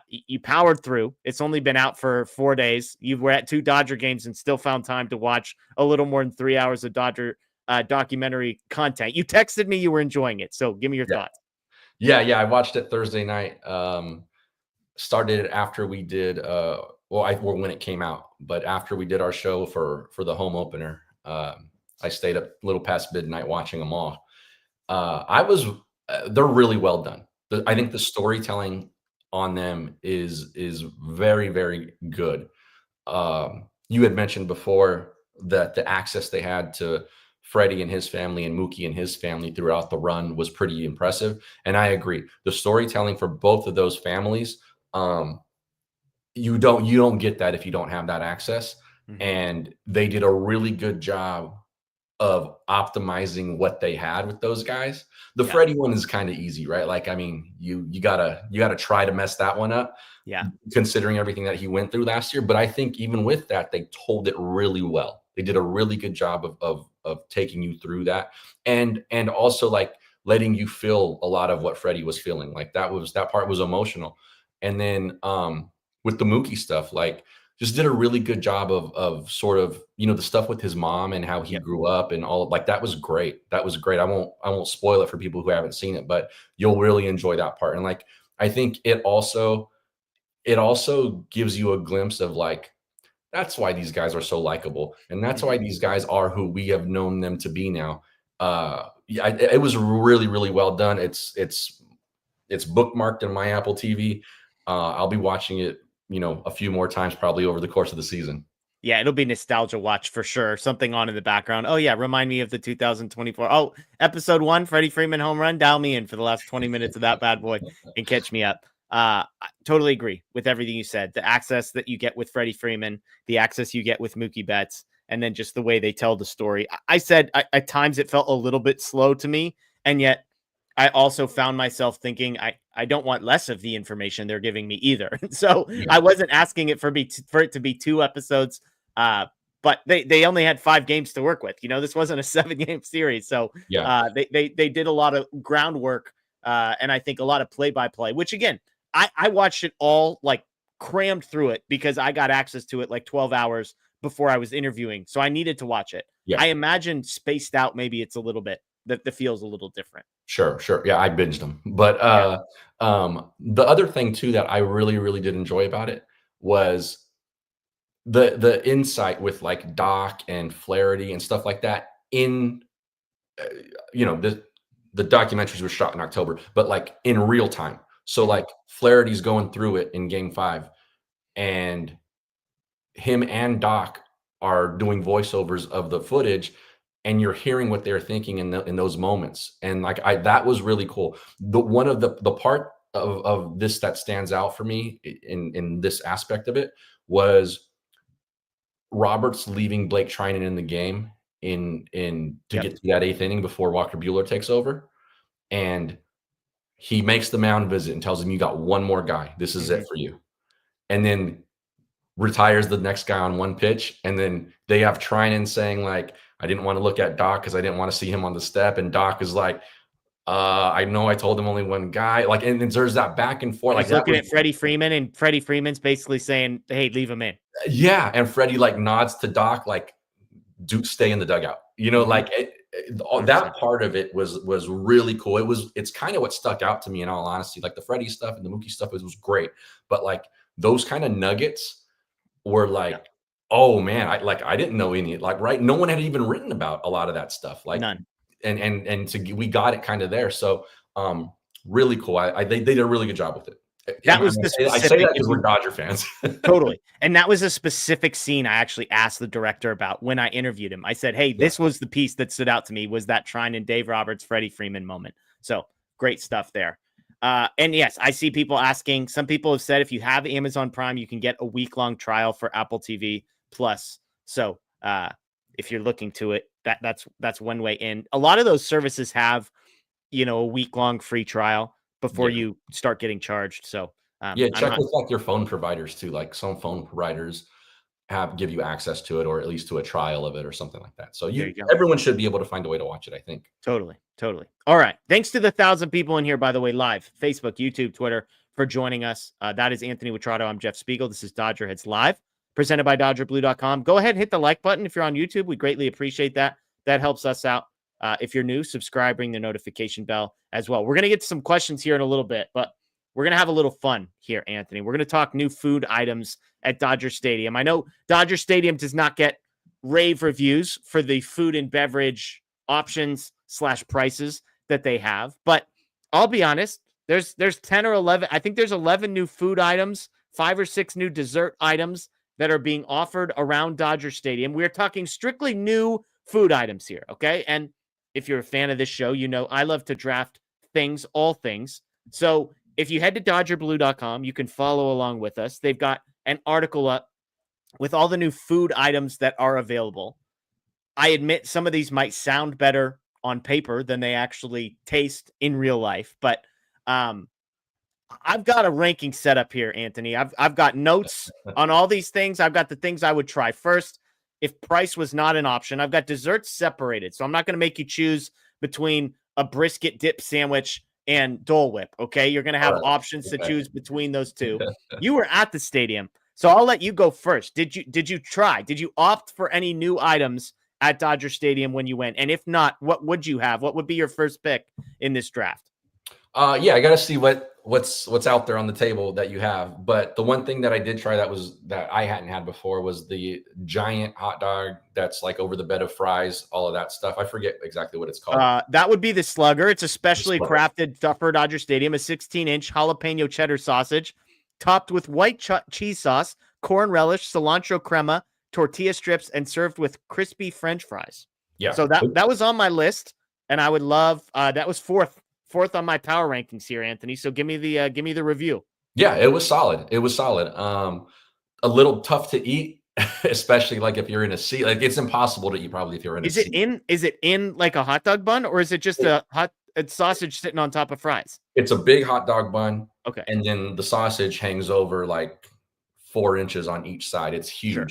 You powered through. It's only been out for 4 days. You were at 2 Dodger games and still found time to watch a little more than 3 hours of Dodger documentary content. You texted me you were enjoying it. So give me your thoughts. Yeah. I watched it Thursday night. Started it after we did, when it came out, but after we did our show for the home opener, I stayed up a little past midnight watching them all. They're really well done. I think the storytelling on them is very, very good. You had mentioned before that the access they had to Freddie and his family and Mookie and his family throughout the run was pretty impressive. And I agree. The storytelling for both of those families, you don't get that if you don't have that access. Mm-hmm. And they did a really good job of optimizing what they had with those guys. The Freddie one is kind of easy, right? Like, I mean, you gotta try to mess that one up. Yeah. Considering everything that he went through last year. But I think even with that, they told it really well. They did a really good job of taking you through that. And also like letting you feel a lot of what Freddie was feeling. Like that part was emotional. And then with the Mookie stuff, like just did a really good job of sort of, the stuff with his mom and how he grew up and all, like, that was great. That was great. I won't spoil it for people who haven't seen it, but you'll really enjoy that part. And like, I think it also gives you a glimpse of like, that's why these guys are so likable. And that's why these guys are who we have known them to be now. It was really, really well done. It's bookmarked in my Apple TV. I'll be watching it, a few more times probably over the course of the season. Yeah, it'll be nostalgia watch for sure. Something on in the background. Oh yeah, remind me of the 2024. Oh, episode 1, Freddie Freeman home run. Dial me in for the last 20 minutes of that bad boy and catch me up. I totally agree with everything you said. The access that you get with Freddie Freeman, the access you get with Mookie Betts, and then just the way they tell the story. I said at times it felt a little bit slow to me, and yet I also found myself thinking I don't want less of the information they're giving me either. So I wasn't asking it for it to be 2 episodes, but they only had 5 games to work with. This wasn't a 7-game series, so they did a lot of groundwork, and I think a lot of play-by-play. Which again, I watched it all, like, crammed through it because I got access to it like 12 hours before I was interviewing, so I needed to watch it. I imagine spaced out, maybe it's a little bit. The feel's a little different. Sure. Yeah, I binged them. But the other thing too that I really, really did enjoy about it was the insight with like Doc and Flaherty and stuff like that in the documentaries were shot in October, but like in real time. So like Flaherty's going through it in Game 5, and him and Doc are doing voiceovers of the footage. And you're hearing what they're thinking in those moments. And like, that was really cool. One of the part of this that stands out for me in this aspect of it was Roberts leaving Blake Trinan in the game to get to that 8th inning before Walker Buehler takes over. And he makes the mound visit and tells him, you got one more guy. This is it for you. And then retires the next guy on one pitch, and then they have Trinan saying like, I didn't want to look at Doc because I didn't want to see him on the step, and Doc is like, I know I told him only one guy. Like, and there's that back and forth. Like He's looking at Freddie Freeman, and Freddie Freeman's basically saying, "Hey, leave him in." Yeah, and Freddie like nods to Doc, like, "Do stay in the dugout." You know, like that part of it was really cool. It's kind of what stuck out to me in all honesty. Like the Freddie stuff and the Mookie stuff was great, but like those kind of nuggets were like, oh man, I didn't know any, like, right? No one had even written about a lot of that stuff. Like none. We got it kind of there. So really cool. They did a really good job with it. That was I say that because we're Dodger fans. Totally. And that was a specific scene I actually asked the director about when I interviewed him. I said, hey, this was the piece that stood out to me, was that Trinan, Dave Roberts, Freddie Freeman moment. So great stuff there. And yes, I see people asking, some people have said if you have Amazon Prime, you can get a week-long trial for Apple TV Plus. So if you're looking to it, that's one way in. A lot of those services have, a week-long free trial before you start getting charged. So check with like your phone providers too. Like some phone providers give you access to it, or at least to a trial of it or something like that. So everyone should be able to find a way to watch it, I think. Totally. All right. Thanks to the 1,000 people in here, by the way, live, Facebook, YouTube, Twitter, for joining us. That is Anthony Witrado. I'm Jeff Spiegel. This is DodgerHeads Live, presented by DodgerBlue.com. Go ahead and hit the like button if you're on YouTube. We greatly appreciate that. That helps us out. If you're new, subscribe, ring the notification bell as well. We're going to get to some questions here in a little bit, but we're going to have a little fun here, Anthony. We're going to talk new food items at Dodger Stadium. I know Dodger Stadium does not get rave reviews for the food and beverage options / prices that they have, but I'll be honest, there's 10 or 11. I think there's 11 new food items, 5 or 6 new dessert items that are being offered around Dodger Stadium. We're talking strictly new food items here, okay? And if you're a fan of this show, I love to draft things, all things. So if you head to DodgerBlue.com, you can follow along with us. They've got an article up with all the new food items that are available. I admit some of these might sound better on paper than they actually taste in real life, but I've got a ranking set up here, Anthony. I've got notes on all these things. I've got the things I would try first if price was not an option. I've got desserts separated, so I'm not going to make you choose between a brisket dip sandwich and Dole Whip, okay? You're going to have options to choose between those two. You were at the stadium, so I'll let you go first. Did you try? Did you opt for any new items at Dodger Stadium when you went? And if not, what would you have? What would be your first pick in this draft? I got to see what's out there on the table that you have. But the one thing that I did try that I hadn't had before was the giant hot dog that's like over the bed of fries, all of that stuff. I forget exactly what it's called. That would be the Slugger. It's a specially crafted for Dodger Stadium, a 16-inch jalapeno cheddar sausage topped with white cheese sauce, corn relish, cilantro crema, tortilla strips, and served with crispy French fries. Yeah. So that was on my list, and I would love that was fourth on my power rankings here, Anthony. So give me the review. Yeah, it was solid. A little tough to eat, especially like if you're in a seat. Like it's impossible to eat probably if you're in a seat. Is it in like a hot dog bun, or is it just a sausage sitting on top of fries? It's a big hot dog bun. Okay. And then the sausage hangs over like 4 inches on each side. It's huge. Sure.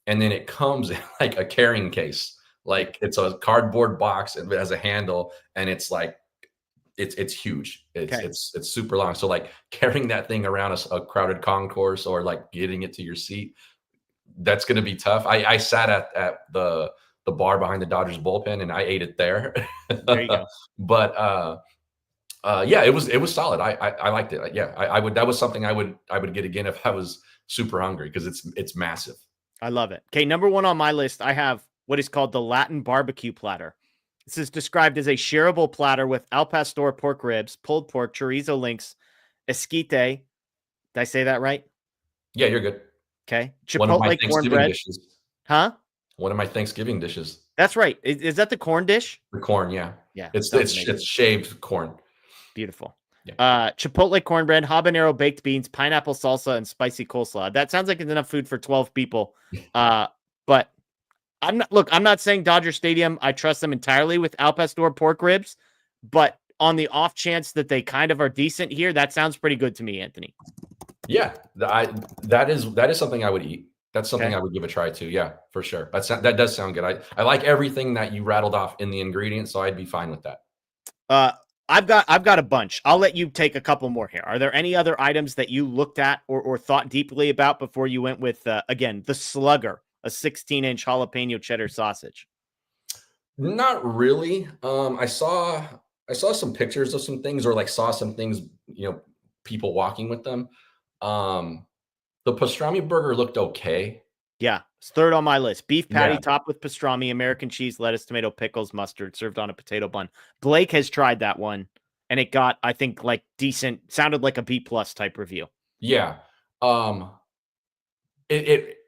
And then it comes in like a carrying case. Like it's a cardboard box. It has a handle, and it's like, it's huge. It's super long. So like carrying that thing around a crowded concourse or like getting it to your seat, that's going to be tough. I sat at the bar behind the Dodgers bullpen, and I ate it there. There you go. But it was solid. I liked it. I would. That was something I would get again if I was super hungry, because it's massive. I love it. Okay, number 1 on my list, I have what is called the Latin barbecue platter. This is described as a shareable platter with al pastor pork ribs, pulled pork, chorizo links, esquite. Did I say that right? Yeah, you're good. Okay. Chipotle cornbread. Dishes. Huh? One of my Thanksgiving dishes. That's right. Is that the corn dish? The corn, yeah. Yeah. It's shaved corn. Beautiful. Yeah. Chipotle cornbread, habanero baked beans, pineapple salsa, and spicy coleslaw. That sounds like it's enough food for 12 people. But I'm not saying Dodger Stadium, I trust them entirely with al pastor pork ribs, but on the off chance that they kind of are decent here, that sounds pretty good to me, Anthony. Yeah, that is something I would eat. That's something Okay. I would give a try too. Yeah, for sure. That does sound good. I like everything that you rattled off in the ingredients, so I'd be fine with that. Uh, I've got a bunch. I'll let you take a couple more here. Are there any other items that you looked at or thought deeply about before you went with again the Slugger, a 16-inch jalapeno cheddar sausage? Not really. I saw some pictures of some things, or like saw some things, people walking with them. Um, the pastrami burger looked okay. Yeah, it's third on my list. Beef patty Yeah. topped with pastrami, American cheese, lettuce, tomato, pickles, mustard, served on a potato bun. Blake has tried that one, and it got, I think, like decent. Sounded like a B plus type review. Yeah. Um, it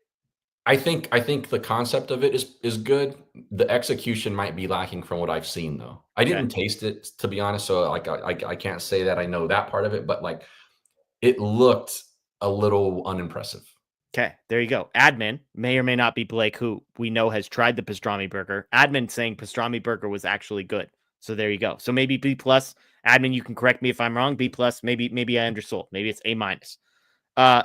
I think the concept of it is good. The execution might be lacking from what I've seen though. I Okay. didn't taste it, to be honest, so like I can't say that I know that part of it, but like it looked a little unimpressive. Okay, there you go. Admin may or may not be Blake, who we know has tried the pastrami burger. Admin saying pastrami burger was actually good. So there you go. So maybe B plus. Admin, you can correct me if I'm wrong. B plus. Maybe I undersold. Maybe it's A minus.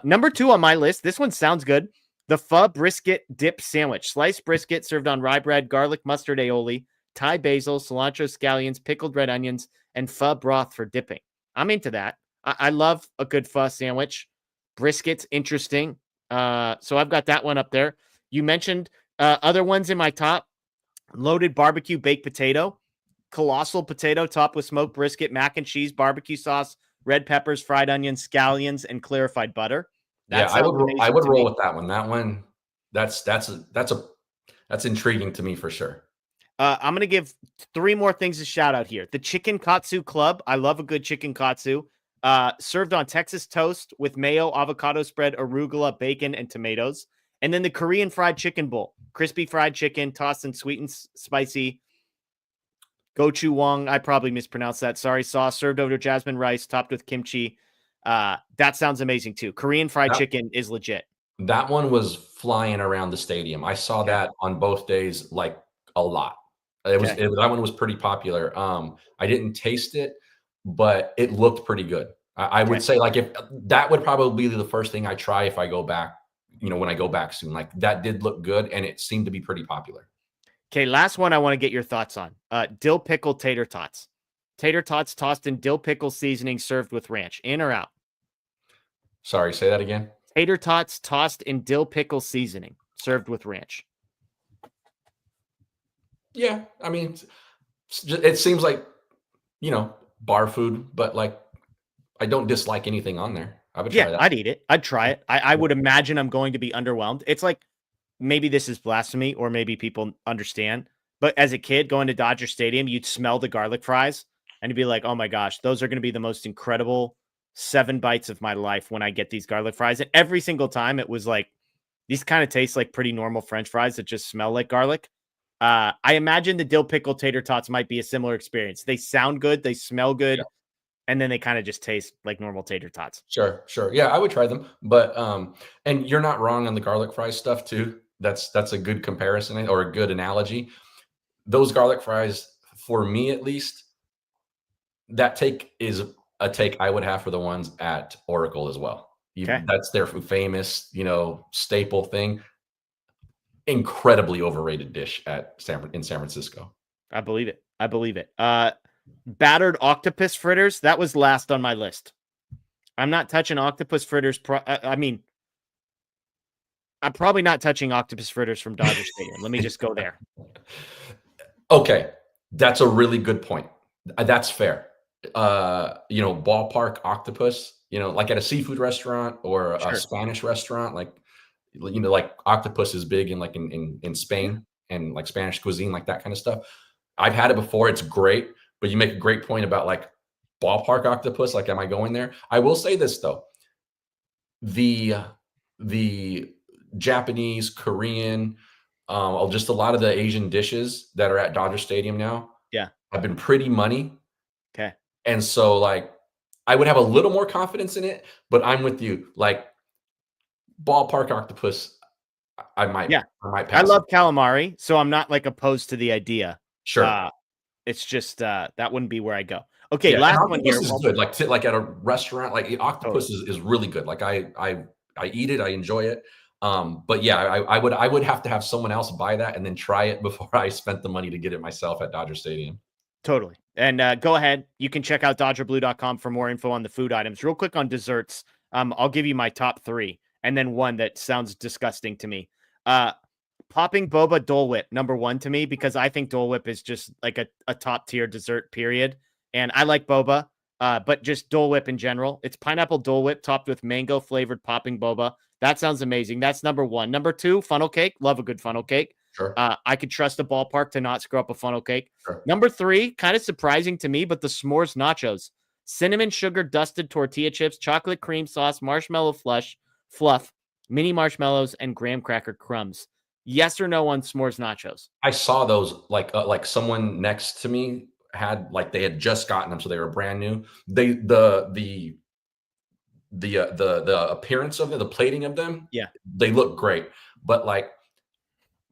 Number 2 on my list. This one sounds good. The pho brisket dip sandwich. Sliced brisket served on rye bread, garlic mustard aioli, Thai basil, cilantro scallions, pickled red onions, and pho broth for dipping. I'm into that. I love a good pho sandwich. Brisket's interesting. So I've got that one up there. You mentioned other ones in my top. Loaded barbecue baked potato, colossal potato topped with smoked brisket, mac and cheese, barbecue sauce, red peppers, fried onions, scallions, and clarified butter. Yeah, That sounds I amazing would to roll me. with that one. That one, that's intriguing to me for sure. I'm going to give 3 more things a shout out here. The Chicken Katsu Club. I love a good chicken katsu. Served on Texas toast with mayo, avocado spread, arugula, bacon, and tomatoes. And then the Korean fried chicken bowl. Crispy fried chicken, tossed in sweet and spicy gochujang. I probably mispronounced that. Sorry. Sauce served over jasmine rice, topped with kimchi. That sounds amazing too. Korean fried That chicken is legit. that one was flying around the stadium. I saw Okay. that on both days, like a lot. Okay. That one was pretty popular. I didn't taste it, but it looked pretty good. I would Okay. say like if that would probably be the first thing I try if I go back, when I go back soon. Like that did look good and it seemed to be pretty popular. Okay. Last one I want to get your thoughts on. Dill pickle tater tots. Tater tots tossed in dill pickle seasoning served with ranch. In or out? Sorry, say that again. Tater tots tossed in dill pickle seasoning served with ranch. Yeah, I mean, it seems like, bar food, but like I don't dislike anything on there. I would try Yeah, that. I'd eat it. I'd try it. I would imagine I'm going to be underwhelmed. It's like maybe this is blasphemy or maybe people understand. But as a kid going to Dodger Stadium, you'd smell the garlic fries and you'd be like, oh my gosh, those are going to be the most incredible 7 bites of my life when I get these garlic fries. And every single time it was like, these kind of taste like pretty normal French fries that just smell like garlic. I imagine the dill pickle tater tots might be a similar experience. They sound good, they smell good, and then they kind of just taste like normal tater tots. Sure, sure. Yeah, I would try them. But and you're not wrong on the garlic fries stuff too. That's a good comparison or a good analogy. Those garlic fries, for me at least, that take is a take I would have for the ones at Oracle as well. Okay. That's their famous, staple thing. Incredibly overrated dish in San Francisco. I believe it. I believe it. Battered octopus fritters. That was last on my list. I'm not touching octopus fritters. I mean, I'm probably not touching octopus fritters from Dodger Stadium. Let me just go there. Okay, that's a really good point. That's fair. Ballpark octopus, like at a seafood restaurant or a Sure. Spanish restaurant, like octopus is big in Spain and like Spanish cuisine, like that kind of stuff. I've had it before. It's great, but you make a great point about like ballpark octopus. Like, am I going there? I will say this though. The Japanese, Korean, just a lot of the Asian dishes that are at Dodger Stadium now, Yeah. have been pretty money. Okay. And so like I would have a little more confidence in it, but I'm with you. Like ballpark octopus, I might Yeah. pass. I love calamari, so I'm not like opposed to the idea. Sure. It's just that wouldn't be where I go. Okay, Yeah, last and one here. octopus is good. Like at a restaurant, like octopus Totally. is really good. Like I eat it, I enjoy it. But yeah, I would have to have someone else buy that and then try it before I spent the money to get it myself at Dodger Stadium. Totally. And go ahead. You can check out DodgerBlue.com for more info on the food items. Real quick on desserts. I'll give you my top 3 and then one that sounds disgusting to me. Popping boba Dole Whip, number 1 to me, because I think Dole Whip is just like a top tier dessert, period. And I like boba, but just Dole Whip in general. It's pineapple Dole Whip topped with mango flavored popping boba. That sounds amazing. That's number 1. Number 2, funnel cake. Love a good funnel cake. Sure. I could trust a ballpark to not screw up a funnel cake. Sure. Number 3, kind of surprising to me, but the s'mores nachos. Cinnamon sugar dusted tortilla chips, chocolate cream sauce, marshmallow fluff, mini marshmallows, and graham cracker crumbs. Yes or no on s'mores nachos? I saw those like someone next to me had they had just gotten them, so they were brand new. The appearance of them, the plating of them, Yeah, they look great, but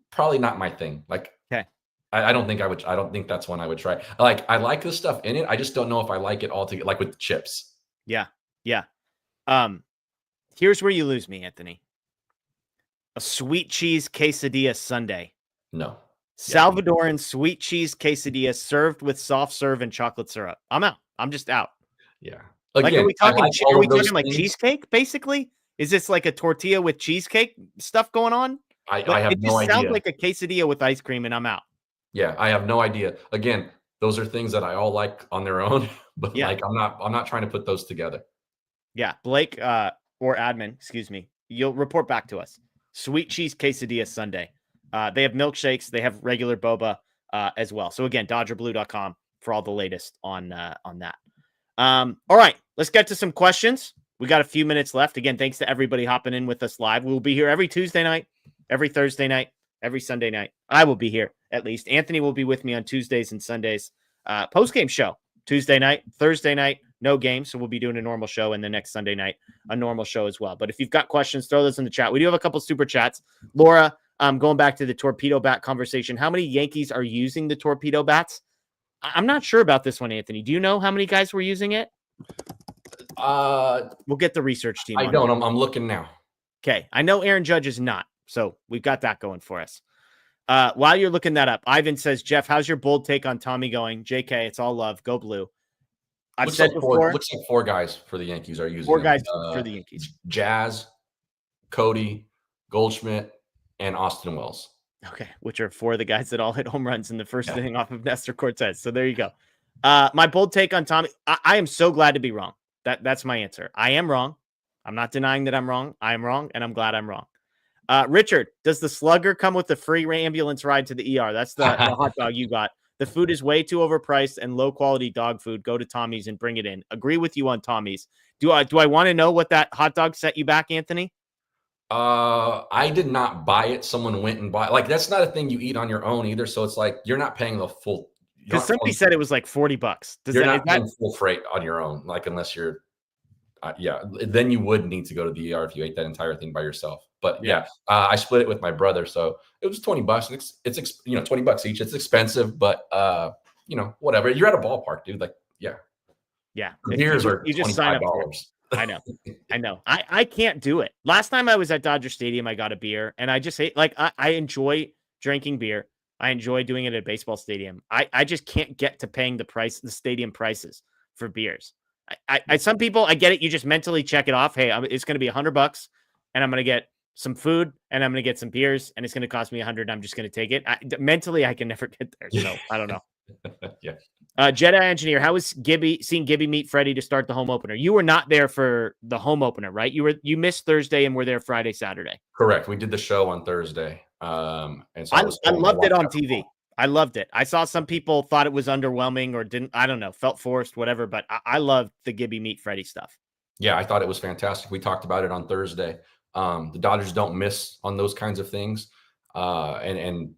probably not my thing. okay. I don't think I would. I don't think that's one I would try. I like the stuff in it. I just don't know if I like it all together, like with chips. Yeah. Here's where you lose me, Anthony. A sweet cheese quesadilla sundae. No. Salvadoran sweet cheese quesadilla served with soft serve and chocolate syrup. I'm out. I'm just out. Yeah. Again, are we talking? Are we talking like things. Cheesecake? Basically, is this like a tortilla with cheesecake stuff going on? I have no idea. It sounds like a quesadilla with ice cream, and I'm out. Yeah, I have no idea. Again, those are things that I all like on their own, but Yeah. I'm not trying to put those together. Yeah, Blake or admin, excuse me. You'll report back to us. Sweet cheese quesadilla sundae. They have milkshakes. They have regular boba as well. So again, DodgerBlue.com for all the latest on that. All right, let's get to some questions. We got a few minutes left. Again, thanks to everybody hopping in with us live. We'll be here every Tuesday night, every Thursday night, every Sunday night. I will be here at least. Anthony will be with me on Tuesdays and Sundays. Post-game show Tuesday night, Thursday night, no game. So we'll be doing a normal show, and the next Sunday night, a normal show as well. But if you've got questions, throw those in the chat. We do have a couple super chats. Laura, going back to the torpedo bat conversation, how many Yankees are using the torpedo bats? I'm not sure about this one, Anthony. Do you know how many guys were using it? We'll get the research team. I don't. I'm looking now. Okay. I know Aaron Judge is not, so we've got that going for us. While you're looking that up, Ivan says, Jeff, how's your bold take on Tommy going? JK, it's all love. Go Blue. I've said before. Looks like 4 guys for the Yankees are using 4 guys for the Yankees. Jazz, Cody, Goldschmidt, and Austin Wells. Okay, which are 4 of the guys that all hit home runs in the first inning off of Nestor Cortez. So there you go. My bold take on Tommy. I am so glad to be wrong. That's my answer. I am wrong. I'm not denying that I'm wrong. I am wrong, and I'm glad I'm wrong. Richard, does the slugger come with a free ambulance ride to the ER? That's the hot dog you got. The food is way too overpriced and low quality dog food. Go to Tommy's and bring it in. Agree with you on Tommy's. Do I want to know what that hot dog set you back, Anthony? I did not buy it. Someone went and bought. That's not a thing you eat on your own either. So it's you're not paying the full. Because somebody said it was like $40. You're not paying full freight on your own. Unless you're, then you would need to go to the ER if you ate that entire thing by yourself. But I split it with my brother, so it was $20. It's $20 each. It's expensive, but whatever. You're at a ballpark, dude. Yeah. The beers are you just sign up for it. I know. I can't do it. Last time I was at Dodger Stadium, I got a beer, and I just hate. I enjoy drinking beer. I enjoy doing it at a baseball stadium. I just can't get to paying the stadium prices for beers. Some people, I get it. You just mentally check it off. Hey, it's going to be $100, and I'm going to get some food, and I'm going to get some beers, and it's going to cost me $100. I'm just going to take it. Mentally, I can never get there. So I don't know. Yeah. Jedi Engineer, how was seeing Gibby meet Freddie to start the home opener? You were not there for the home opener, right? You missed Thursday and were there Friday, Saturday. Correct. We did the show on Thursday. And so I loved it on TV. I loved it. I saw some people thought it was underwhelming or didn't, I don't know, felt forced, whatever, but I loved the Gibby meet Freddie stuff. Yeah, I thought it was fantastic. We talked about it on Thursday. The Dodgers don't miss on those kinds of things. And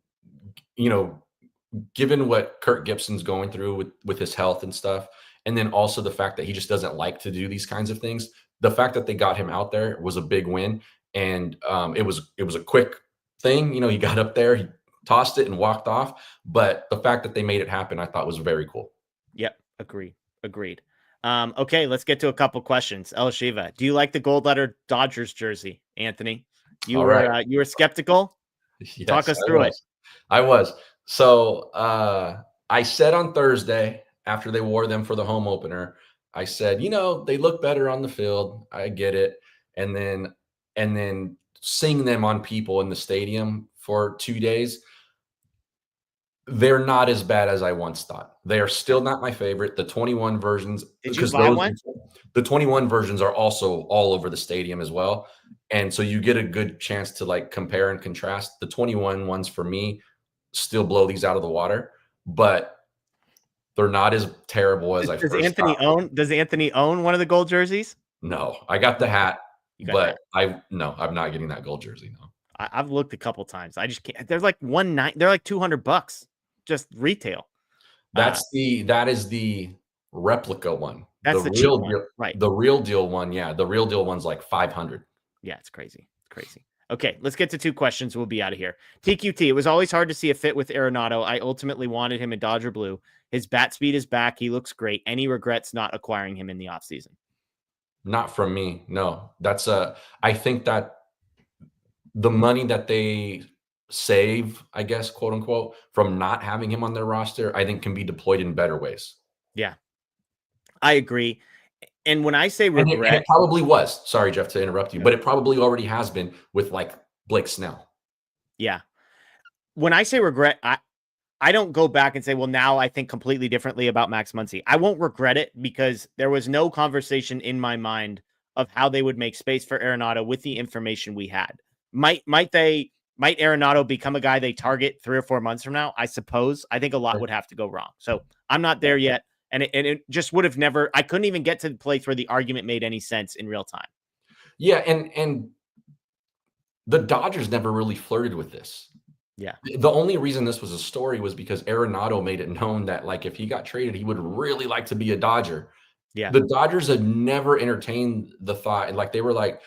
given what Kirk Gibson's going through with his health and stuff, and then also the fact that he just doesn't like to do these kinds of things, the fact that they got him out there was a big win. And it was a quick thing. He got up there, he tossed it and walked off. But the fact that they made it happen, I thought was very cool. Yep. Agreed. Okay, let's get to a couple questions. El Shiva, do you like the gold letter Dodgers jersey, Anthony? You All were right. you were skeptical. Talk Yes, us through it. I was. So I said on Thursday after they wore them for the home opener, I said, they look better on the field. I get it. And then seeing them on people in the stadium for 2 days, they're not as bad as I once thought. They are still not my favorite. The 21 versions, Did you because buy one? the 21 versions are also all over the stadium as well. And so you get a good chance to like compare and contrast. The 21 ones for me still blow these out of the water, but they're not as terrible as I Does first Anthony thought. own one of the gold jerseys? No, I got the hat, You got but that. I'm not getting that gold jersey. No. I've looked a couple times. I just can't. They're like they're like $200 just retail. That is the replica one. That's the cheap one, right? The real deal one, yeah. The real deal one's like 500. Yeah, it's crazy. It's crazy. Okay, let's get to 2 questions. We'll be out of here. TQT, it was always hard to see a fit with Arenado. I ultimately wanted him in Dodger Blue. His bat speed is back. He looks great. Any regrets not acquiring him in the offseason? Not from me. No. I think that the money that they save, I guess, quote unquote, from not having him on their roster, I think can be deployed in better ways. Yeah, I agree. And when I say And regret, it probably was. Sorry, Jeff, to interrupt you, but it probably already has been with like Blake Snell. yeah. When I say regret, I don't go back and say, well, now I think completely differently about Max Muncy. I won't regret it because there was no conversation in my mind of how they would make space for Arenado with the information we had. Might Arenado become a guy they target 3 or 4 months from now? I suppose. I think a lot would have to go wrong. So I'm not there yet. And it just would have never, I couldn't even get to the place where the argument made any sense in real time. Yeah. And the Dodgers never really flirted with this. Yeah. The only reason this was a story was because Arenado made it known that, like, if he got traded, he would really like to be a Dodger. Yeah. The Dodgers had never entertained the thought. Like, they were like,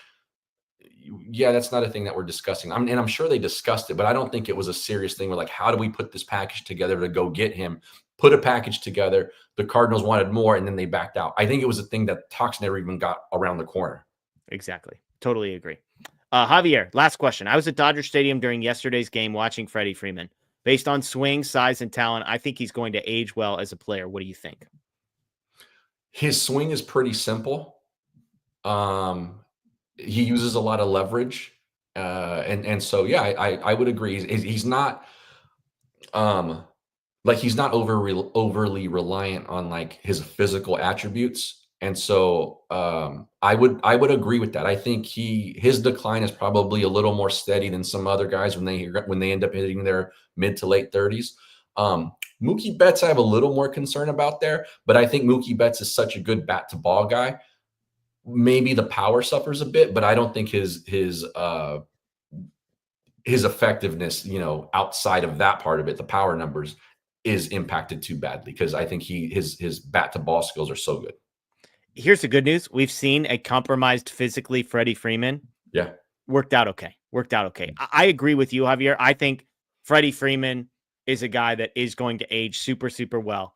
yeah, that's not a thing that we're discussing. And I'm sure they discussed it, but I don't think it was a serious thing. We're like, how do we put this package together to go get him? Put a package together. The Cardinals wanted more, and then they backed out. I think it was a thing that talks never even got around the corner. Exactly. Totally agree. Javier, last question. I was at Dodger Stadium during yesterday's game watching Freddie Freeman. Based on swing, size, and talent, I think he's going to age well as a player. What do you think? His swing is pretty simple. He uses a lot of leverage. And so, yeah, I would agree. He's not he's not overly reliant on like his physical attributes. And so I would agree with that. I think his decline is probably a little more steady than some other guys when they end up hitting their mid to late 30s. Mookie Betts, I have a little more concern about there, but I think Mookie Betts is such a good bat to ball guy. Maybe the power suffers a bit, but I don't think his effectiveness, outside of that part of it, the power numbers, is impacted too badly, because I think his bat to ball skills are so good. Here's the good news. We've seen a compromised physically Freddie Freeman. Yeah. Worked out okay. I agree with you, Javier. I think Freddie Freeman is a guy that is going to age super, super well.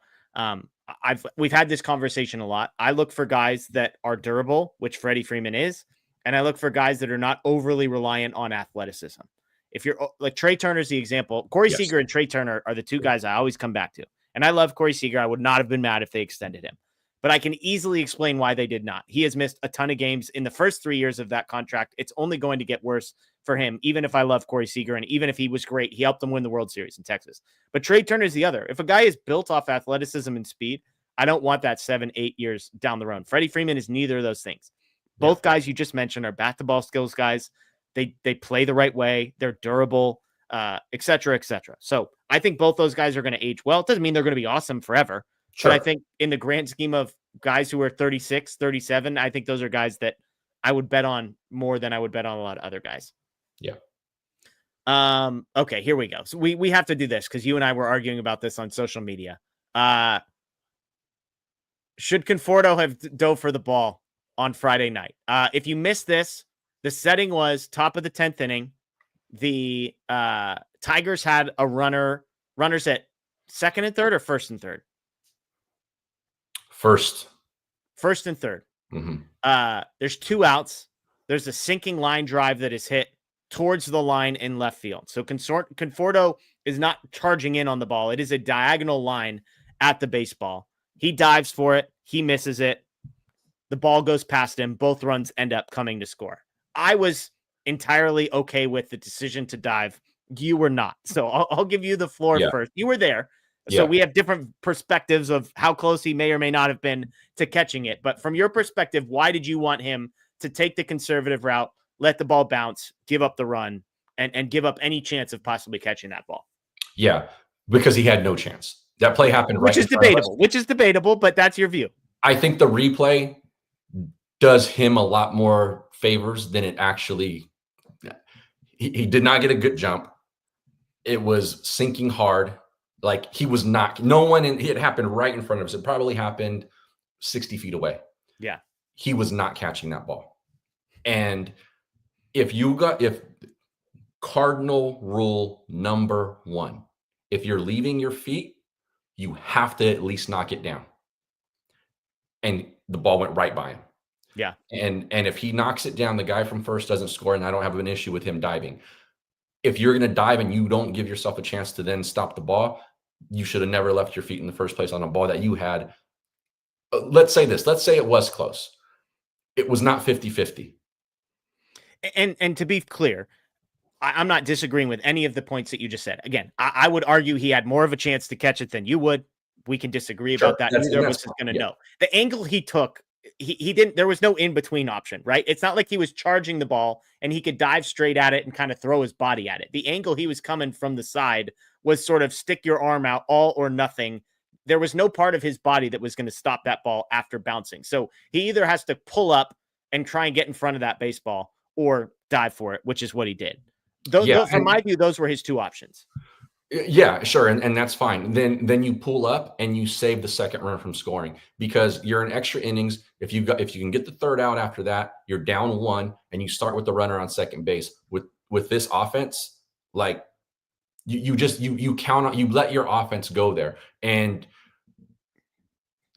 We've had this conversation a lot. I look for guys that are durable, which Freddie Freeman is, and I look for guys that are not overly reliant on athleticism. If you're like Trey Turner's the example. Corey Seager and Trey Turner are the two guys I always come back to. And I love Corey Seager. I would not have been mad if they extended him, but I can easily explain why they did not. He has missed a ton of games in the first 3 years of that contract. It's only going to get worse for him, even if I love Corey Seager, and even if he was great, he helped them win the World Series in Texas. But Trey Turner is the other. If a guy is built off athleticism and speed, I don't want that 7-8 years down the road. Freddie Freeman is neither of those things. Both guys you just mentioned are bat-to-ball skills guys. They play the right way. They're durable, et cetera, et cetera. So I think both those guys are going to age well. It doesn't mean they're going to be awesome forever. Sure. But I think in the grand scheme of guys who are 36, 37, I think those are guys that I would bet on more than I would bet on a lot of other guys. Yeah. Okay, here we go. So we have to do this because you and I were arguing about this on social media. Should Conforto have dove for the ball on Friday night? If you missed this, the setting was top of the 10th inning. The Tigers had a runners at second and third, or first and third? First and third. Mm-hmm. There's 2 outs. There's a sinking line drive that is hit towards the line in left field. So Conforto is not charging in on the ball. It is a diagonal line at the baseball. He dives for it. He misses it. The ball goes past him. Both runs end up coming to score. I was entirely okay with the decision to dive. You were not. So I'll give you the floor first. You were there. So we have different perspectives of how close he may or may not have been to catching it. But from your perspective, why did you want him to take the conservative route, let the ball bounce, give up the run, and give up any chance of possibly catching that ball? Yeah, because he had no chance. That play happened right in front of us. Which is debatable, but that's your view. I think the replay does him a lot more favors than it actually. He did not get a good jump. It was sinking hard. Like he was not. No one it happened right in front of us. It probably happened 60 feet away. Yeah. He was not catching that ball. And if cardinal rule number 1, if you're leaving your feet, you have to at least knock it down. And the ball went right by him. Yeah. And if he knocks it down, the guy from first doesn't score, and I don't have an issue with him diving. If you're going to dive and you don't give yourself a chance to then stop the ball, you should have never left your feet in the first place on a ball that you had. Let's say it was close. It was not 50-50. And to be clear, I'm not disagreeing with any of the points that you just said. Again, I would argue he had more of a chance to catch it than you would. We can disagree about that. Neither of us is going to know. The angle he took, he didn't, there was no in-between option, right? It's not like he was charging the ball and he could dive straight at it and kind of throw his body at it. The angle he was coming from the side was sort of stick your arm out, all or nothing. There was no part of his body that was going to stop that ball after bouncing. So he either has to pull up and try and get in front of that baseball or dive for it, which is what he did. Those, from my view, those were his two options. Yeah, sure. And that's fine. Then you pull up and you save the second run from scoring because you're in extra innings. If you can get the third out after that, you're down 1 and you start with the runner on second base. With this offense, like you count on, you let your offense go there. And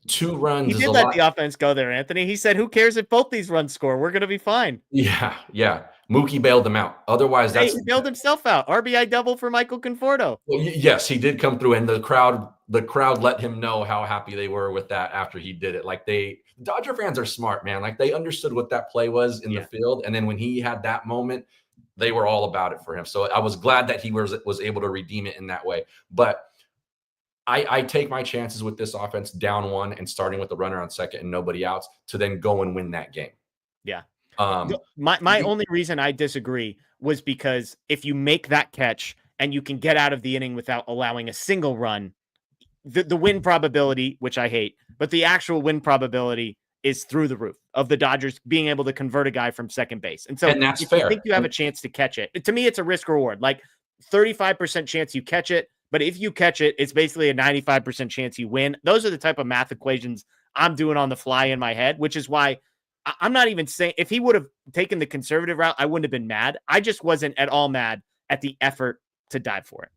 2 runs he is did a let lot. the offense go there, Anthony. He said, who cares if both these runs score? We're going to be fine. Yeah. Mookie bailed him out. Otherwise, he bailed himself out. RBI double for Michael Conforto. Well, yes, he did come through, and the crowd let him know how happy they were with that after he did it. Like Dodger fans are smart, man. Like they understood what that play was in the field, and then when he had that moment, they were all about it for him. So I was glad that he was able to redeem it in that way. But I take my chances with this offense down 1 and starting with the runner on second and nobody outs to then go and win that game. Yeah. My only reason I disagree was because if you make that catch and you can get out of the inning without allowing a single run, the win probability, which I hate, but the actual win probability is through the roof of the Dodgers being able to convert a guy from second base. And so that's if fair. you think you have a chance to catch it, to me, it's a risk reward, like 35% chance you catch it. But if you catch it, it's basically a 95% chance you win. Those are the type of math equations I'm doing on the fly in my head, which is why I'm not even saying if he would have taken the conservative route, I wouldn't have been mad. I just wasn't at all mad at the effort to dive for it.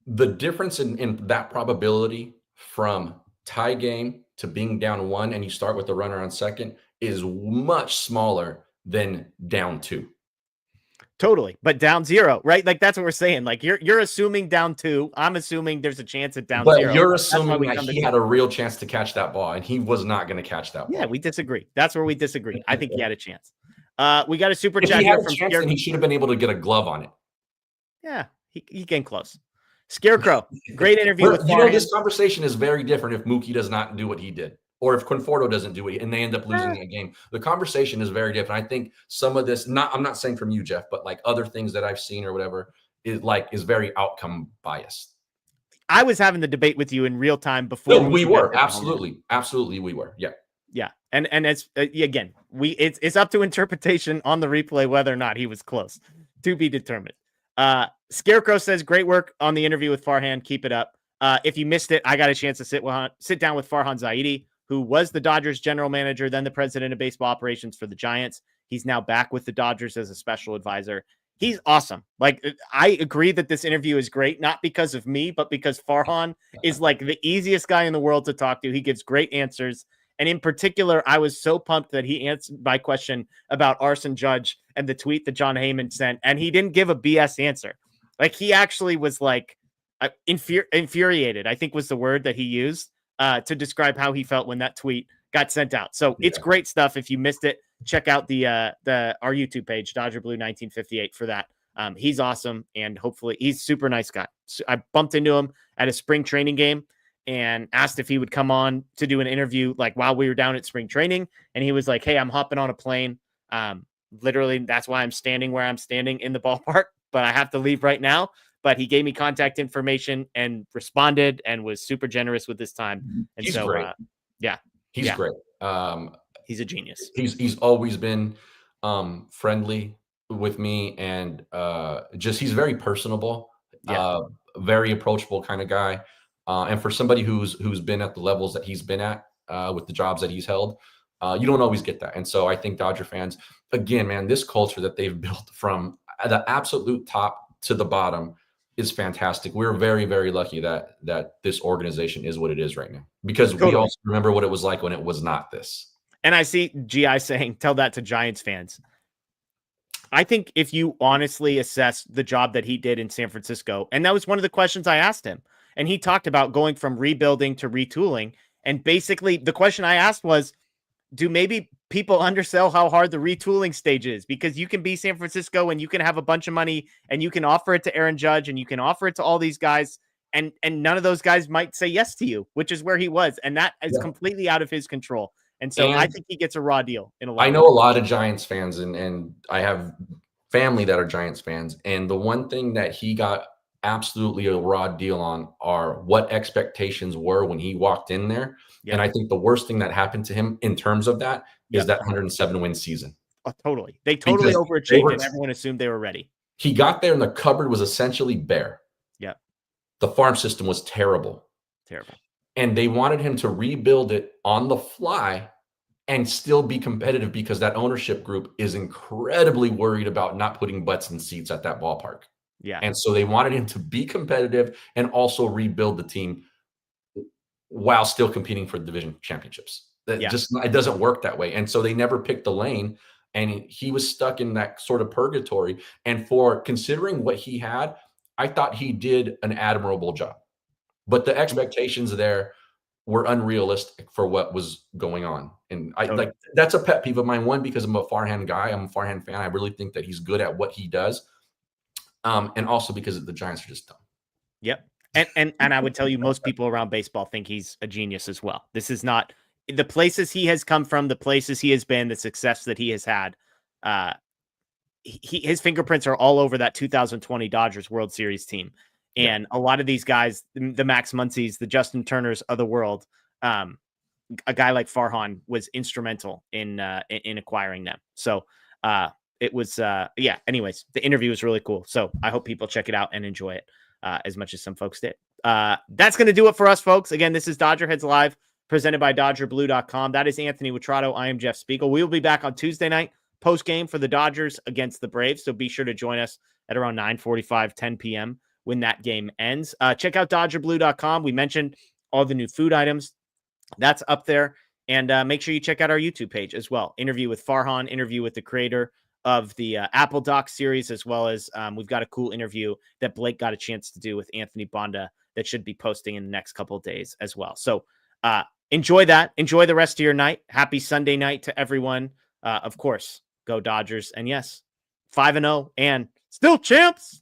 The difference in that probability from tie game to being down 1 and you start with the runner on second is much smaller than down 2. Totally. But down 0, right? Like that's what we're saying. Like you're assuming down 2. I'm assuming there's a chance at down 0. But you're assuming that he had a real chance to catch that ball and he was not going to catch that ball. Yeah, we disagree. That's where we disagree. I think he had a chance. We got a super if chat he had here a from chance, then he should have been able to get a glove on it. Yeah, he came close. Scarecrow, great interview with this conversation is very different if Mookie does not do what he did. Or if Conforto doesn't do it and they end up losing that game, the conversation is very different. I think some of this, I'm not saying from you, Jeff, but like other things that I've seen or whatever is very outcome biased. I was having the debate with you in real time before. No, we were absolutely we were. Yeah. And it's again, it's up to interpretation on the replay whether or not he was close, to be determined. Scarecrow says, great work on the interview with Farhan. Keep it up. If you missed it, I got a chance to sit down with Farhan Zaidi, who was the Dodgers general manager, then the president of baseball operations for the Giants. He's now back with the Dodgers as a special advisor. He's awesome. Like, I agree that this interview is great, not because of me, but because Farhan is like the easiest guy in the world to talk to. He gives great answers. And in particular, I was so pumped that he answered my question about Arson Judge and the tweet that John Heyman sent, and he didn't give a BS answer. Like, he actually was like infuriated, I think was the word that he used to describe how he felt when that tweet got sent out. So it's great stuff. If you missed it, check out our YouTube page, Dodger Blue 1958, for that. He's awesome, and hopefully he's a super nice guy. So I bumped into him at a spring training game and asked if he would come on to do an interview like while we were down at spring training. And he was like, "Hey, I'm hopping on a plane. Literally, that's why I'm standing where I'm standing in the ballpark, but I have to leave right now." But he gave me contact information and responded and was super generous with his time. And he's so, great. He's great. He's a genius. He's always been friendly with me, and he's very personable, very approachable kind of guy. And for somebody who's been at the levels that he's been at with the jobs that he's held, you don't always get that. And so I think Dodger fans, again, man, this culture that they've built from the absolute top to the bottom is fantastic. We're very, very lucky that this organization is what it is right now, because we also remember what it was like when it was not this. And I see GI saying, tell that to Giants fans. I think if you honestly assess the job that he did in San Francisco, and that was one of the questions I asked him, and he talked about going from rebuilding to retooling. And basically the question I asked was, do maybe people undersell how hard the retooling stage is? Because you can be San Francisco and you can have a bunch of money and you can offer it to Aaron Judge and you can offer it to all these guys, and none of those guys might say yes to you, which is where he was. And that is completely out of his control. And so I think he gets a raw deal in a lot. I know a lot of Giants fans, and I have family that are Giants fans. And the one thing that he got absolutely a raw deal on are what expectations were when he walked in there. Yeah. And I think the worst thing that happened to him in terms of that is that 107 win season. Oh, totally. They totally overachieved and everyone assumed they were ready. He got there and the cupboard was essentially bare. Yeah. The farm system was terrible. Terrible. And they wanted him to rebuild it on the fly and still be competitive, because that ownership group is incredibly worried about not putting butts in seats at that ballpark. Yeah. And so they wanted him to be competitive and also rebuild the team while still competing for the division championships. It doesn't work that way. And so they never picked the lane, and he was stuck in that sort of purgatory. And for considering what he had, I thought he did an admirable job. But the expectations there were unrealistic for what was going on. And that's a pet peeve of mine. One, because I'm a Farhan guy. I'm a Farhan fan. I really think that he's good at what he does. And also because the Giants are just dumb. Yep. And I would tell you, most people around baseball think he's a genius as well. This is not the places he has come from, the places he has been, the success that he has had. His fingerprints are all over that 2020 Dodgers World Series team. And a lot of these guys, the Max Muncies, the Justin Turners of the world, a guy like Farhan was instrumental in acquiring them. So it was, anyways, the interview was really cool. So I hope people check it out and enjoy it as much as some folks did. That's going to do it for us, folks. Again, this is DodgerHeads Live, presented by DodgerBlue.com. That is Anthony Witrado. I am Jeff Spiegel. We will be back on Tuesday night, post-game for the Dodgers against the Braves. So be sure to join us at around 9:45, 10 p.m. when that game ends. Check out DodgerBlue.com. We mentioned all the new food items. That's up there. And make sure you check out our YouTube page as well. Interview with Farhan, interview with the creator of the Apple Doc series, as well as we've got a cool interview that Blake got a chance to do with Anthony Bonda that should be posting in the next couple of days as well. So enjoy that. Enjoy the rest of your night. Happy Sunday night to everyone. Of course, go Dodgers. And yes, 5-0 and still champs.